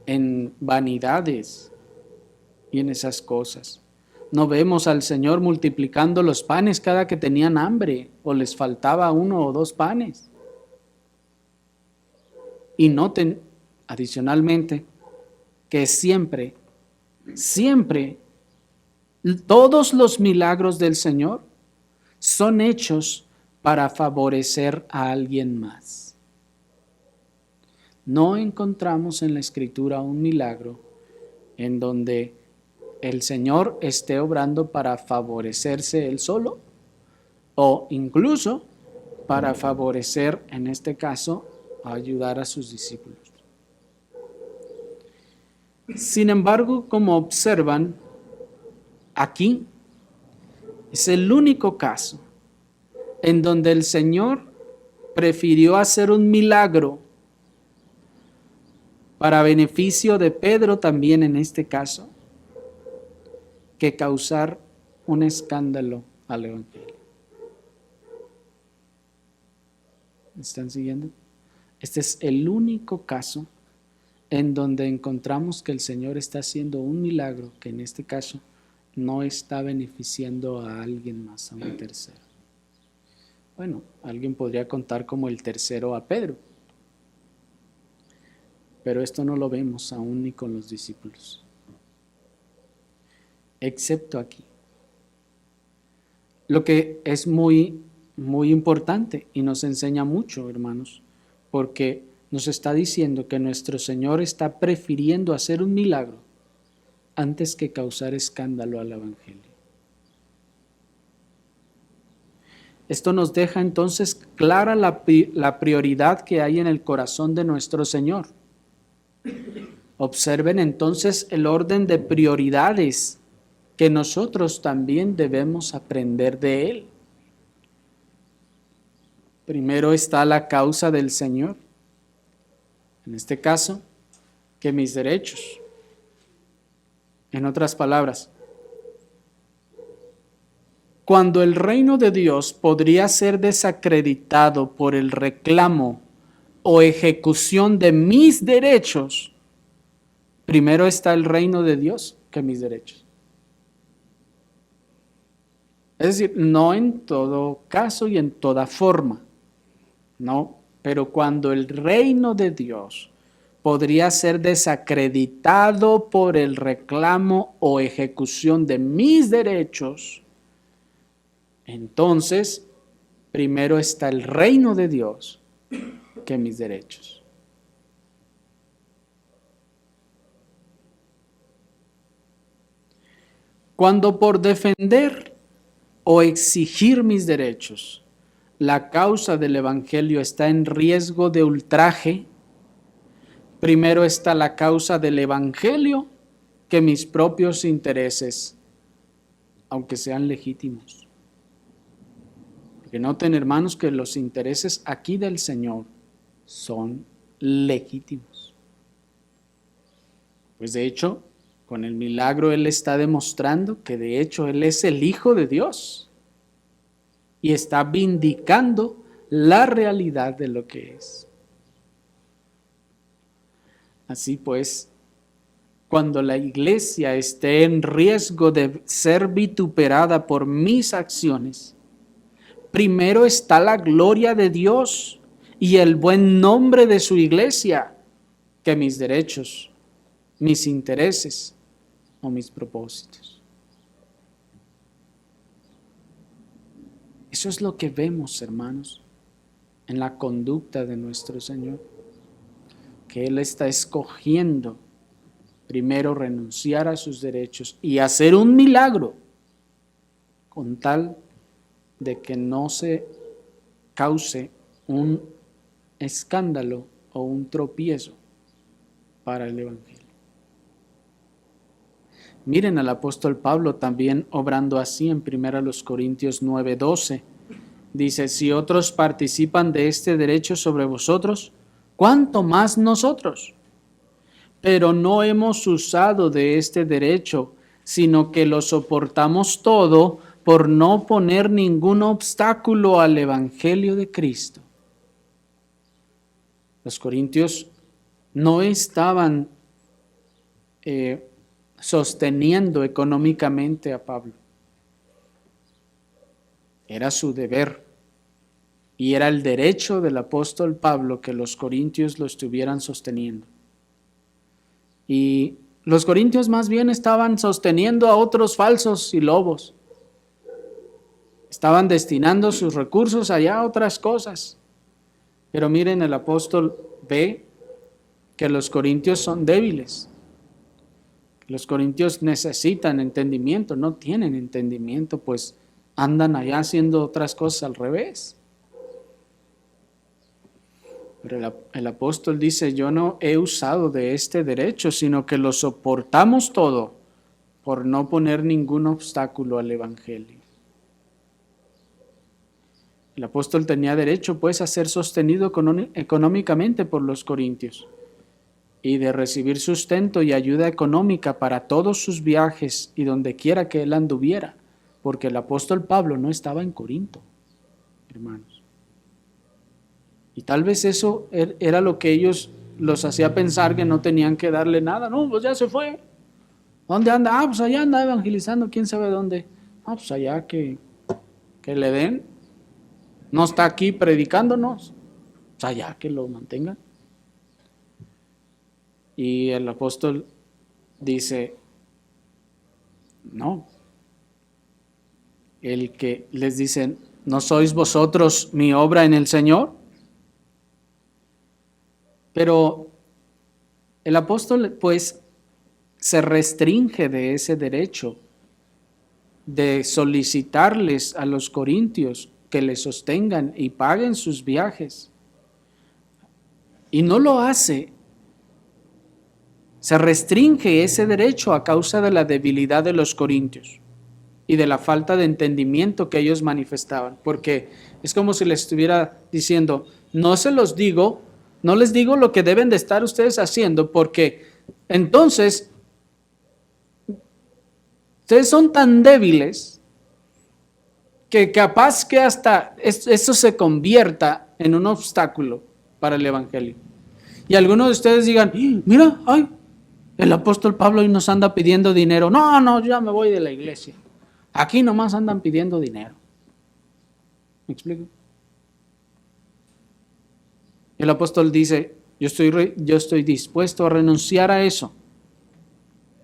en vanidades y en esas cosas. No vemos al Señor multiplicando los panes cada que tenían hambre o les faltaba 1 o 2 panes. Y noten adicionalmente que siempre, todos los milagros del Señor son hechos para favorecer a alguien más. No encontramos en la Escritura un milagro en donde el Señor esté obrando para favorecerse él solo o incluso para favorecer, en este caso, a ayudar a sus discípulos. Sin embargo, como observan, aquí es el único caso en donde el Señor prefirió hacer un milagro para beneficio de Pedro también en este caso, que causar un escándalo al Evangelio. ¿Me están siguiendo? Este es el único caso en donde encontramos que el Señor está haciendo un milagro que en este caso no está beneficiando a alguien más, a un tercero. Bueno, alguien podría contar como el tercero a Pedro, pero esto no lo vemos aún ni con los discípulos, excepto aquí. Lo que es muy importante y nos enseña mucho, hermanos, porque nos está diciendo que nuestro Señor está prefiriendo hacer un milagro antes que causar escándalo al Evangelio. Esto nos deja entonces clara la prioridad que hay en el corazón de nuestro Señor. Observen entonces el orden de prioridades que nosotros también debemos aprender de Él. Primero está la causa del Señor. En este caso, que mis derechos. En otras palabras, cuando el reino de Dios podría ser desacreditado por el reclamo o ejecución de mis derechos, primero está el reino de Dios que mis derechos. Es decir, no en todo caso y en toda forma, no, pero cuando el reino de Dios podría ser desacreditado por el reclamo o ejecución de mis derechos, entonces primero está el reino de Dios que mis derechos. Cuando por defender o exigir mis derechos, la causa del Evangelio está en riesgo de ultraje, primero está la causa del Evangelio que mis propios intereses, aunque sean legítimos. Porque noten, hermanos, que los intereses aquí del Señor son legítimos. Pues de hecho, con el milagro Él está demostrando que de hecho Él es el Hijo de Dios y está vindicando la realidad de lo que es. Así pues, cuando la iglesia esté en riesgo de ser vituperada por mis acciones, primero está la gloria de Dios y el buen nombre de su iglesia que mis derechos, mis intereses o mis propósitos. Eso es lo que vemos, hermanos, en la conducta de nuestro Señor, que Él está escogiendo primero renunciar a sus derechos y hacer un milagro con tal de que no se cause un escándalo o un tropiezo para el Evangelio. Miren al apóstol Pablo también obrando así en 1 Corintios 9:12. Dice, si otros participan de este derecho sobre vosotros, ¿cuánto más nosotros? Pero no hemos usado de este derecho, sino que lo soportamos todo por no poner ningún obstáculo al Evangelio de Cristo. Los corintios no estaban sosteniendo económicamente a Pablo. Era su deber y era el derecho del apóstol Pablo que los corintios lo estuvieran sosteniendo. Y los corintios más bien estaban sosteniendo a otros falsos y lobos. Estaban destinando sus recursos allá a otras cosas. Pero miren, el apóstol ve que los corintios son débiles. Los corintios necesitan entendimiento, no tienen entendimiento, pues andan allá haciendo otras cosas al revés. Pero el apóstol dice, yo no he usado de este derecho, sino que lo soportamos todo por no poner ningún obstáculo al evangelio. El apóstol tenía derecho pues a ser sostenido económicamente por los corintios y de recibir sustento y ayuda económica para todos sus viajes y donde quiera que él anduviera, porque el apóstol Pablo no estaba en Corinto, hermanos. Y tal vez eso era lo que ellos los hacía pensar que no tenían que darle nada. No, pues ya se fue. ¿Dónde anda? Ah, pues allá anda evangelizando, quién sabe dónde. Ah, pues allá que le den. No está aquí predicándonos. Pues allá que lo mantengan. Y el apóstol dice, no. El que les dice, ¿no sois vosotros mi obra en el Señor? Pero el apóstol pues se restringe de ese derecho de solicitarles a los corintios que les sostengan y paguen sus viajes. Y no lo hace. Se restringe ese derecho a causa de la debilidad de los corintios y de la falta de entendimiento que ellos manifestaban, porque es como si les estuviera diciendo, no se los digo, no les digo lo que deben de estar ustedes haciendo, porque entonces ustedes son tan débiles que capaz que hasta eso se convierta en un obstáculo para el evangelio. Y algunos de ustedes digan, mira, ay, el apóstol Pablo hoy nos anda pidiendo dinero. No, ya me voy de la iglesia. Aquí nomás andan pidiendo dinero. ¿Me explico? El apóstol dice, yo estoy dispuesto a renunciar a eso.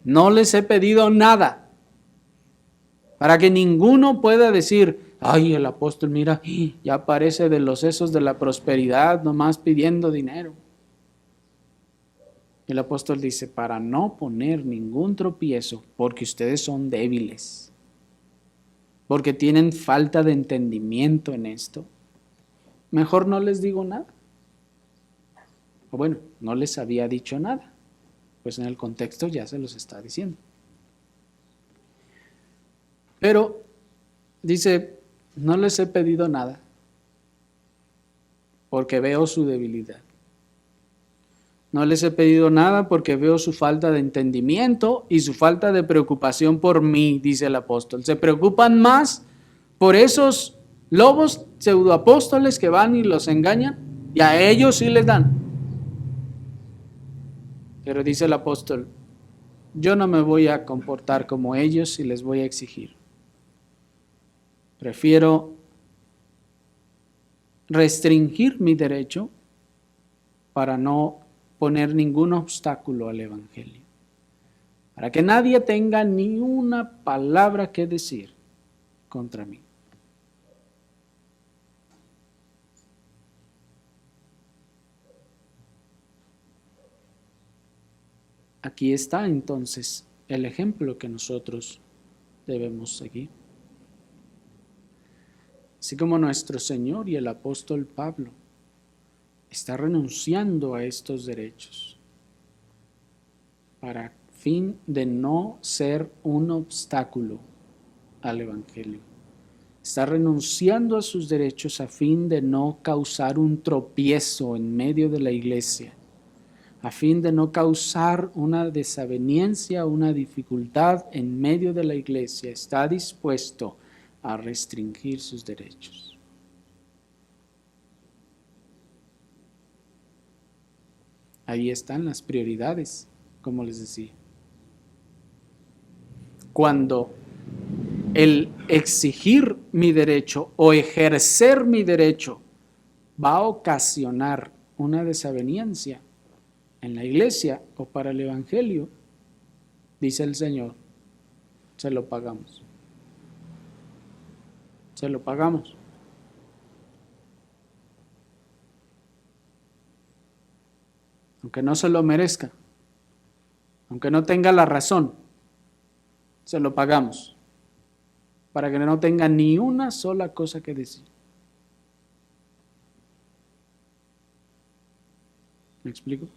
No les he pedido nada. Para que ninguno pueda decir, ay, el apóstol, mira, ya parece de los sesos de la prosperidad, nomás pidiendo dinero. El apóstol dice, para no poner ningún tropiezo, porque ustedes son débiles, porque tienen falta de entendimiento en esto, mejor no les digo nada. O bueno, no les había dicho nada, pues en el contexto ya se los está diciendo. Pero dice, no les he pedido nada, porque veo su debilidad. No les he pedido nada porque veo su falta de entendimiento y su falta de preocupación por mí, dice el apóstol. Se preocupan más por esos lobos pseudoapóstoles que van y los engañan, y a ellos sí les dan. Pero dice el apóstol, yo no me voy a comportar como ellos y les voy a exigir. Prefiero restringir mi derecho para no poner ningún obstáculo al evangelio, para que nadie tenga ni una palabra que decir contra mí. Aquí está entonces el ejemplo que nosotros debemos seguir. Así como nuestro Señor y el apóstol Pablo está renunciando a estos derechos para fin de no ser un obstáculo al evangelio. Está renunciando a sus derechos a fin de no causar un tropiezo en medio de la iglesia, a fin de no causar una desaveniencia, una dificultad en medio de la iglesia. Está dispuesto a restringir sus derechos. Ahí están las prioridades, como les decía. Cuando el exigir mi derecho o ejercer mi derecho va a ocasionar una desaveniencia en la iglesia o para el evangelio, dice el Señor, se lo pagamos. Se lo pagamos. Aunque no se lo merezca, aunque no tenga la razón, se lo pagamos para que no tenga ni una sola cosa que decir. ¿Me explico?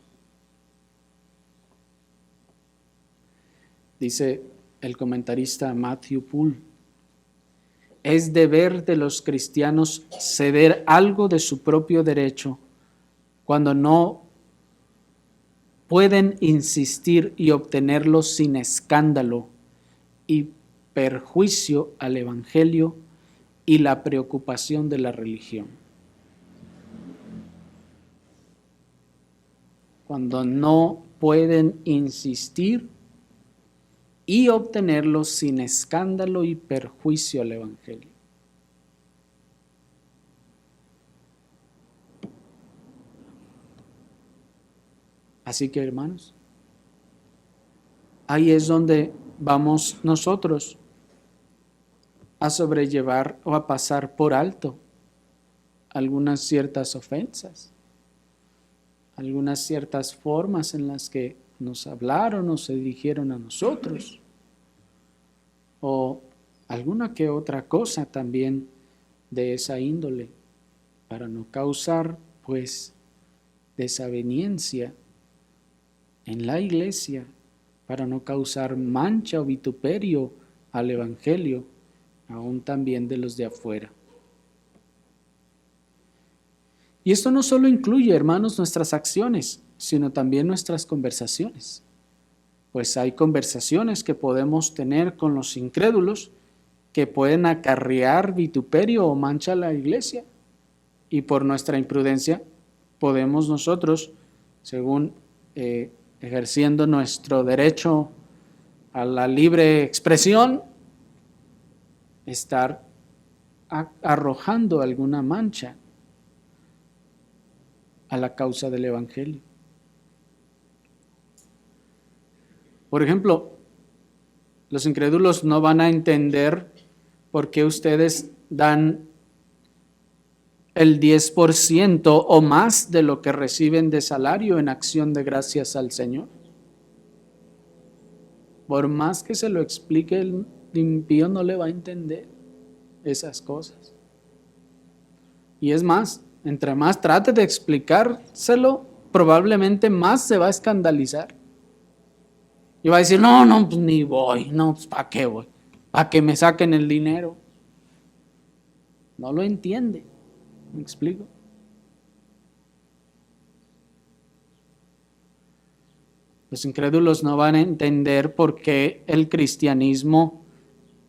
Dice el comentarista Matthew Poole, es deber de los cristianos ceder algo de su propio derecho cuando no pueden insistir y obtenerlo sin escándalo y perjuicio al evangelio y la preocupación de la religión. Cuando no pueden insistir y obtenerlo sin escándalo y perjuicio al evangelio. Así que, hermanos, ahí es donde vamos nosotros a sobrellevar o a pasar por alto algunas ciertas ofensas, algunas ciertas formas en las que nos hablaron o se dirigieron a nosotros, o alguna que otra cosa también de esa índole, para no causar, pues, desaveniencia en la iglesia, para no causar mancha o vituperio al evangelio, aún también de los de afuera. Y esto no solo incluye, hermanos, nuestras acciones, sino también nuestras conversaciones. Pues hay conversaciones que podemos tener con los incrédulos que pueden acarrear vituperio o mancha a la iglesia. Y por nuestra imprudencia podemos nosotros, según ejerciendo nuestro derecho a la libre expresión, estar arrojando alguna mancha a la causa del evangelio. Por ejemplo, los incrédulos no van a entender por qué ustedes dan el 10% o más de lo que reciben de salario en acción de gracias al Señor. Por más que se lo explique, el impío no le va a entender esas cosas. Y es más, entre más trate de explicárselo, probablemente más se va a escandalizar. Y va a decir, no, pues ni voy, no, pues ¿para qué voy? ¿Para que me saquen el dinero? No lo entiende, ¿me explico? Los incrédulos no van a entender por qué el cristianismo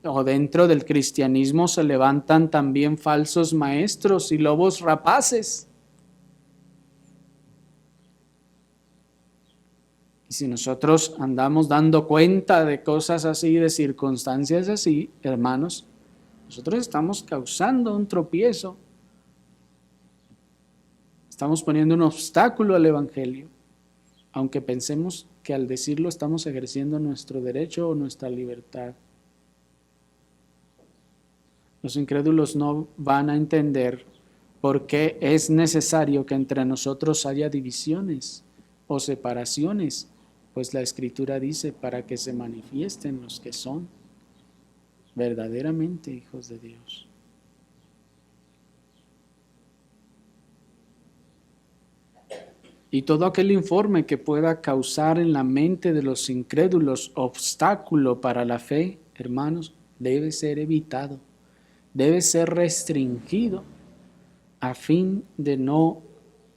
o dentro del cristianismo se levantan también falsos maestros y lobos rapaces. Y si nosotros andamos dando cuenta de cosas así, de circunstancias así, hermanos, nosotros estamos causando un tropiezo. Estamos poniendo un obstáculo al evangelio, aunque pensemos que al decirlo estamos ejerciendo nuestro derecho o nuestra libertad. Los incrédulos no van a entender por qué es necesario que entre nosotros haya divisiones o separaciones, pues la Escritura dice para que se manifiesten los que son verdaderamente hijos de Dios. Y todo aquel informe que pueda causar en la mente de los incrédulos obstáculo para la fe, hermanos, debe ser evitado, debe ser restringido a fin de no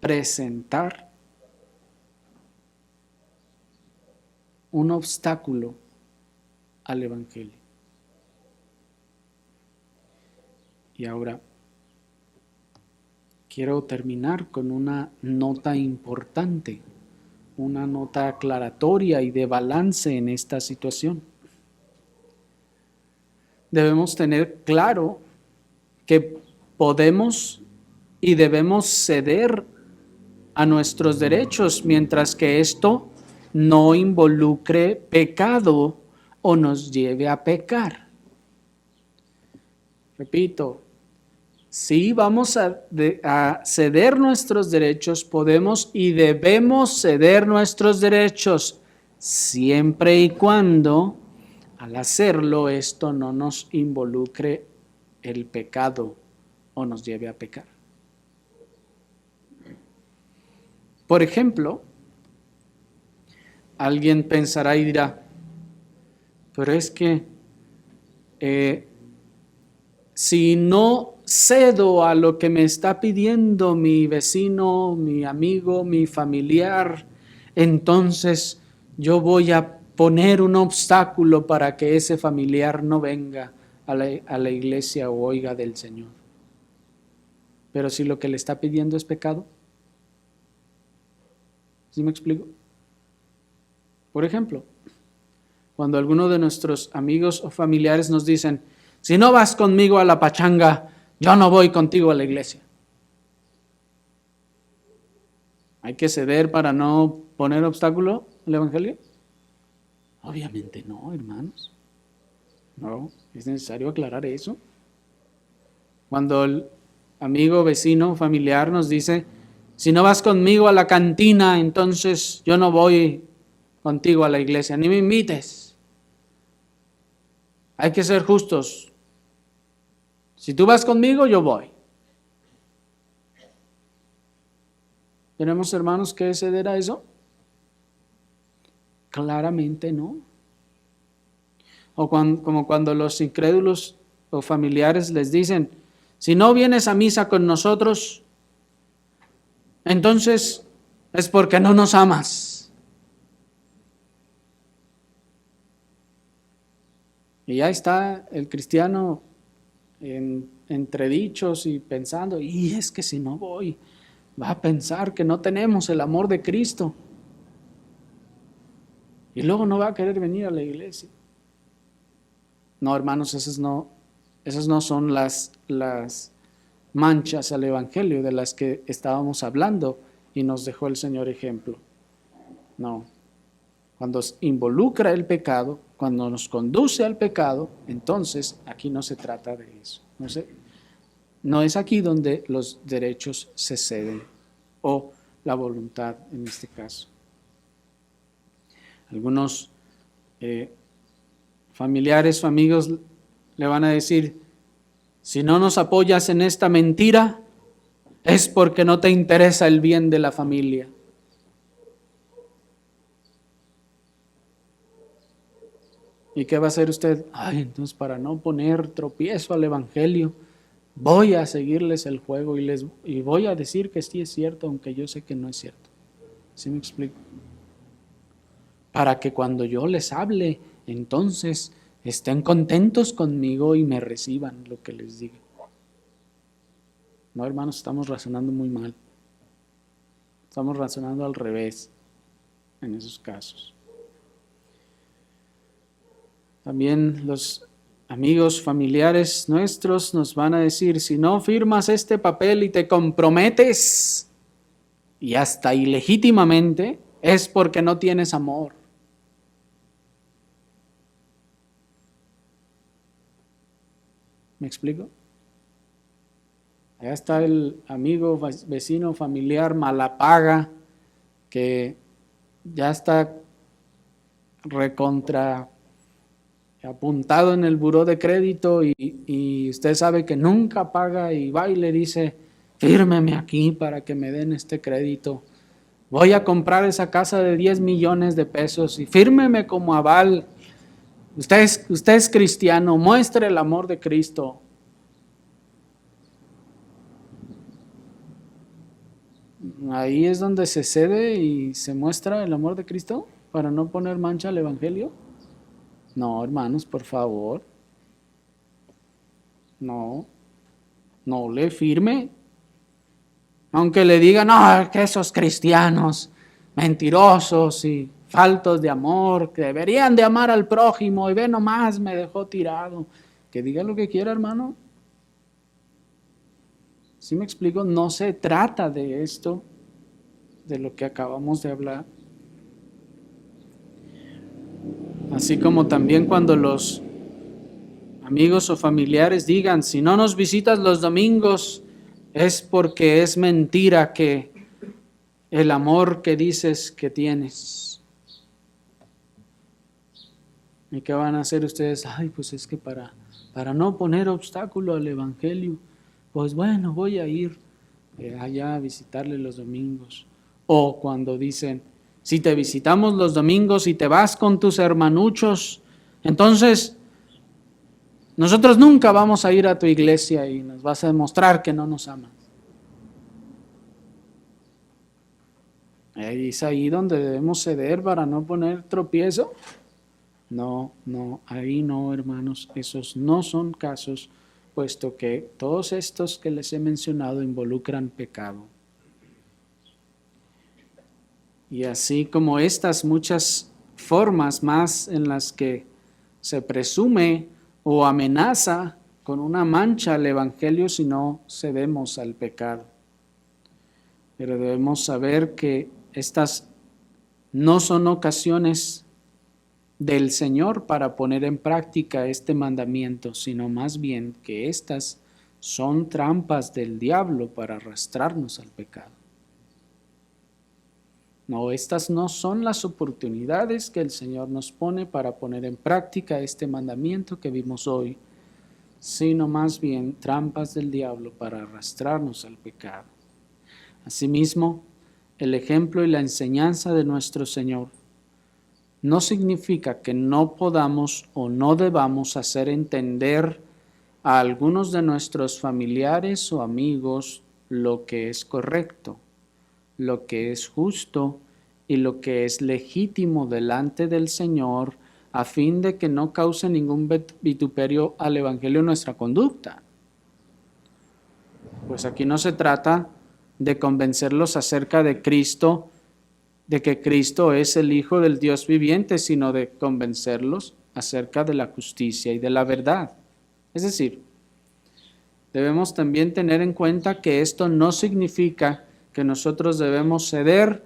presentar un obstáculo al evangelio. Y ahora quiero terminar con una nota importante una nota aclaratoria y de balance en esta situación. Debemos tener claro que podemos y debemos ceder a nuestros derechos mientras que esto no involucre pecado o nos lleve a pecar. Repito, si vamos a ceder nuestros derechos, podemos y debemos ceder nuestros derechos siempre y cuando al hacerlo esto no nos involucre el pecado o nos lleve a pecar. Por ejemplo, alguien pensará y dirá, pero es que si no cedo a lo que me está pidiendo mi vecino, mi amigo, mi familiar, entonces yo voy a poner un obstáculo para que ese familiar no venga a la iglesia o oiga del Señor. Pero si lo que le está pidiendo es pecado, ¿sí me explico? Por ejemplo, cuando alguno de nuestros amigos o familiares nos dicen, si no vas conmigo a la pachanga, yo no voy contigo a la iglesia. ¿Hay que ceder para no poner obstáculo al evangelio? Obviamente no, hermanos. No, es necesario aclarar eso. Cuando el amigo, vecino, familiar nos dice, si no vas conmigo a la cantina, entonces yo no voy contigo a la iglesia, ni me invites. Hay que ser justos. Si tú vas conmigo, yo voy. ¿Tenemos, hermanos, que ceder a eso? Claramente no. O como cuando los incrédulos o familiares les dicen, si no vienes a misa con nosotros, entonces es porque no nos amas. Y ya está el cristiano entre dichos y pensando, y es que si no voy, va a pensar que no tenemos el amor de Cristo. Y luego no va a querer venir a la iglesia. No, hermanos, esas no son las manchas al evangelio de las que estábamos hablando y nos dejó el Señor ejemplo. No. Cuando involucra el pecado, cuando nos conduce al pecado, entonces aquí no se trata de eso. No es aquí donde los derechos se ceden o la voluntad en este caso. Algunos familiares o amigos le van a decir, si no nos apoyas en esta mentira, es porque no te interesa el bien de la familia. ¿Y qué va a hacer usted? Entonces para no poner tropiezo al evangelio, voy a seguirles el juego y voy a decir que sí es cierto, aunque yo sé que no es cierto. ¿Sí me explico? Para que cuando yo les hable, entonces estén contentos conmigo y me reciban lo que les diga. No, hermanos, estamos razonando muy mal. Estamos razonando al revés en esos casos. También los amigos familiares nuestros nos van a decir, si no firmas este papel y te comprometes, y hasta ilegítimamente, es porque no tienes amor. ¿Me explico? Allá está el amigo, vecino, familiar, malapaga, que ya está recontra apuntado en el buró de crédito y usted sabe que nunca paga y va y le dice, fírmeme aquí para que me den este crédito. Voy a comprar esa casa de 10 millones de pesos y fírmeme como aval. Usted es cristiano, muestre el amor de Cristo. Ahí es donde se cede y se muestra el amor de Cristo para no poner mancha al evangelio. No, hermanos, por favor. No le firme. Aunque le digan, no, que esos cristianos mentirosos y faltos de amor, que deberían de amar al prójimo y ve nomás, me dejó tirado. Que diga lo que quiera, hermano. ¿Sí me explico? No se trata de esto, de lo que acabamos de hablar. Así como también cuando los amigos o familiares digan, si no nos visitas los domingos, es porque es mentira que el amor que dices que tienes. ¿Y qué van a hacer ustedes? Ay, pues es que para no poner obstáculo al evangelio, pues bueno, voy a ir allá a visitarle los domingos. O cuando dicen, si te visitamos los domingos y te vas con tus hermanuchos, entonces nosotros nunca vamos a ir a tu iglesia y nos vas a demostrar que no nos amas. ¿Es ahí donde debemos ceder para no poner tropiezo? No, ahí no, hermanos, esos no son casos, puesto que todos estos que les he mencionado involucran pecado. Y así como estas muchas formas más en las que se presume o amenaza con una mancha al evangelio si no cedemos al pecado. Pero debemos saber que estas no son ocasiones del Señor para poner en práctica este mandamiento, sino más bien que estas son trampas del diablo para arrastrarnos al pecado. No, estas no son las oportunidades que el Señor nos pone para poner en práctica este mandamiento que vimos hoy, sino más bien trampas del diablo para arrastrarnos al pecado. Asimismo, el ejemplo y la enseñanza de nuestro Señor no significa que no podamos o no debamos hacer entender a algunos de nuestros familiares o amigos lo que es correcto, lo que es justo y lo que es legítimo delante del Señor, a fin de que no cause ningún vituperio al Evangelio en nuestra conducta. Pues aquí no se trata de convencerlos acerca de Cristo, de que Cristo es el Hijo del Dios viviente, sino de convencerlos acerca de la justicia y de la verdad. Es decir, debemos también tener en cuenta que esto no significa que nosotros debemos ceder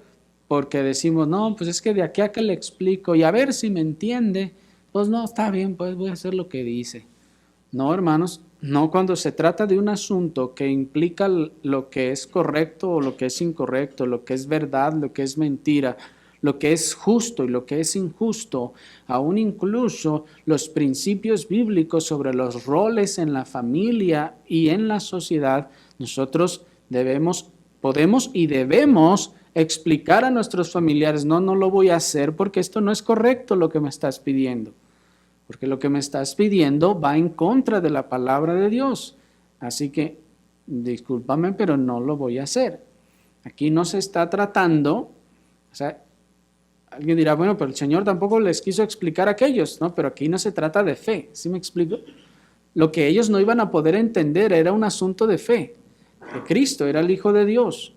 porque decimos, no, pues es que de aquí a que le explico y a ver si me entiende, pues no, está bien, pues voy a hacer lo que dice. No, hermanos, no cuando se trata de un asunto que implica lo que es correcto o lo que es incorrecto, lo que es verdad, lo que es mentira, lo que es justo y lo que es injusto, aún incluso los principios bíblicos sobre los roles en la familia y en la sociedad, nosotros podemos y debemos explicar a nuestros familiares, no lo voy a hacer porque esto no es correcto lo que me estás pidiendo. Porque lo que me estás pidiendo va en contra de la palabra de Dios. Así que, discúlpame, pero no lo voy a hacer. Aquí no se está tratando, o sea, alguien dirá, bueno, pero el Señor tampoco les quiso explicar a aquellos, ¿no? Pero aquí no se trata de fe, ¿sí me explico? Lo que ellos no iban a poder entender era un asunto de fe, que Cristo era el Hijo de Dios.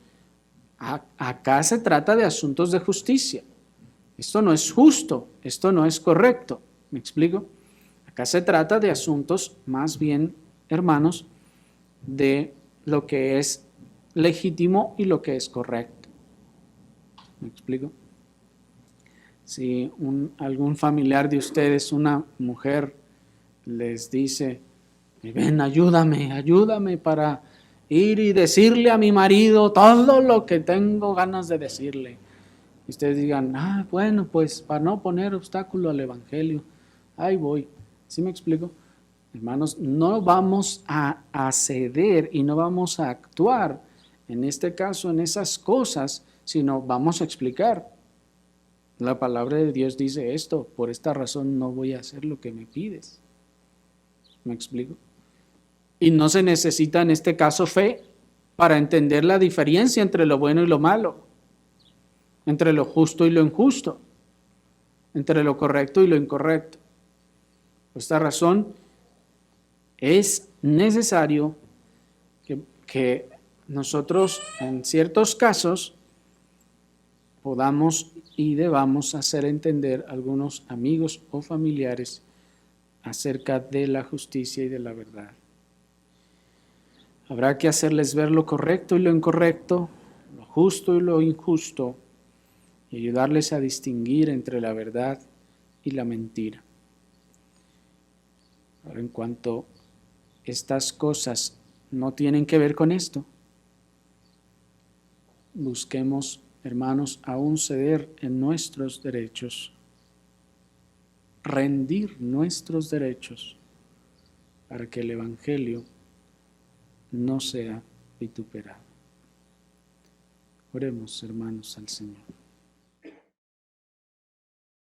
Acá se trata de asuntos de justicia. Esto no es justo, esto no es correcto. ¿Me explico? Acá se trata de asuntos más bien, hermanos, de lo que es legítimo y lo que es correcto. ¿Me explico? Si algún familiar de ustedes, una mujer, les dice, ven, ayúdame para ir y decirle a mi marido todo lo que tengo ganas de decirle. Y ustedes digan, bueno, pues para no poner obstáculo al evangelio, ahí voy. ¿Sí me explico? Hermanos, no vamos a ceder y no vamos a actuar, en este caso, en esas cosas, sino vamos a explicar. La palabra de Dios dice esto, por esta razón no voy a hacer lo que me pides. ¿Me explico? Y no se necesita en este caso fe para entender la diferencia entre lo bueno y lo malo, entre lo justo y lo injusto, entre lo correcto y lo incorrecto. Por esta razón es necesario que nosotros en ciertos casos podamos y debamos hacer entender a algunos amigos o familiares acerca de la justicia y de la verdad. Habrá que hacerles ver lo correcto y lo incorrecto, lo justo y lo injusto, y ayudarles a distinguir entre la verdad y la mentira. Ahora, en cuanto estas cosas no tienen que ver con esto, busquemos, hermanos, aún ceder en nuestros derechos, rendir nuestros derechos para que el Evangelio no sea vituperado. Oremos, hermanos, al Señor.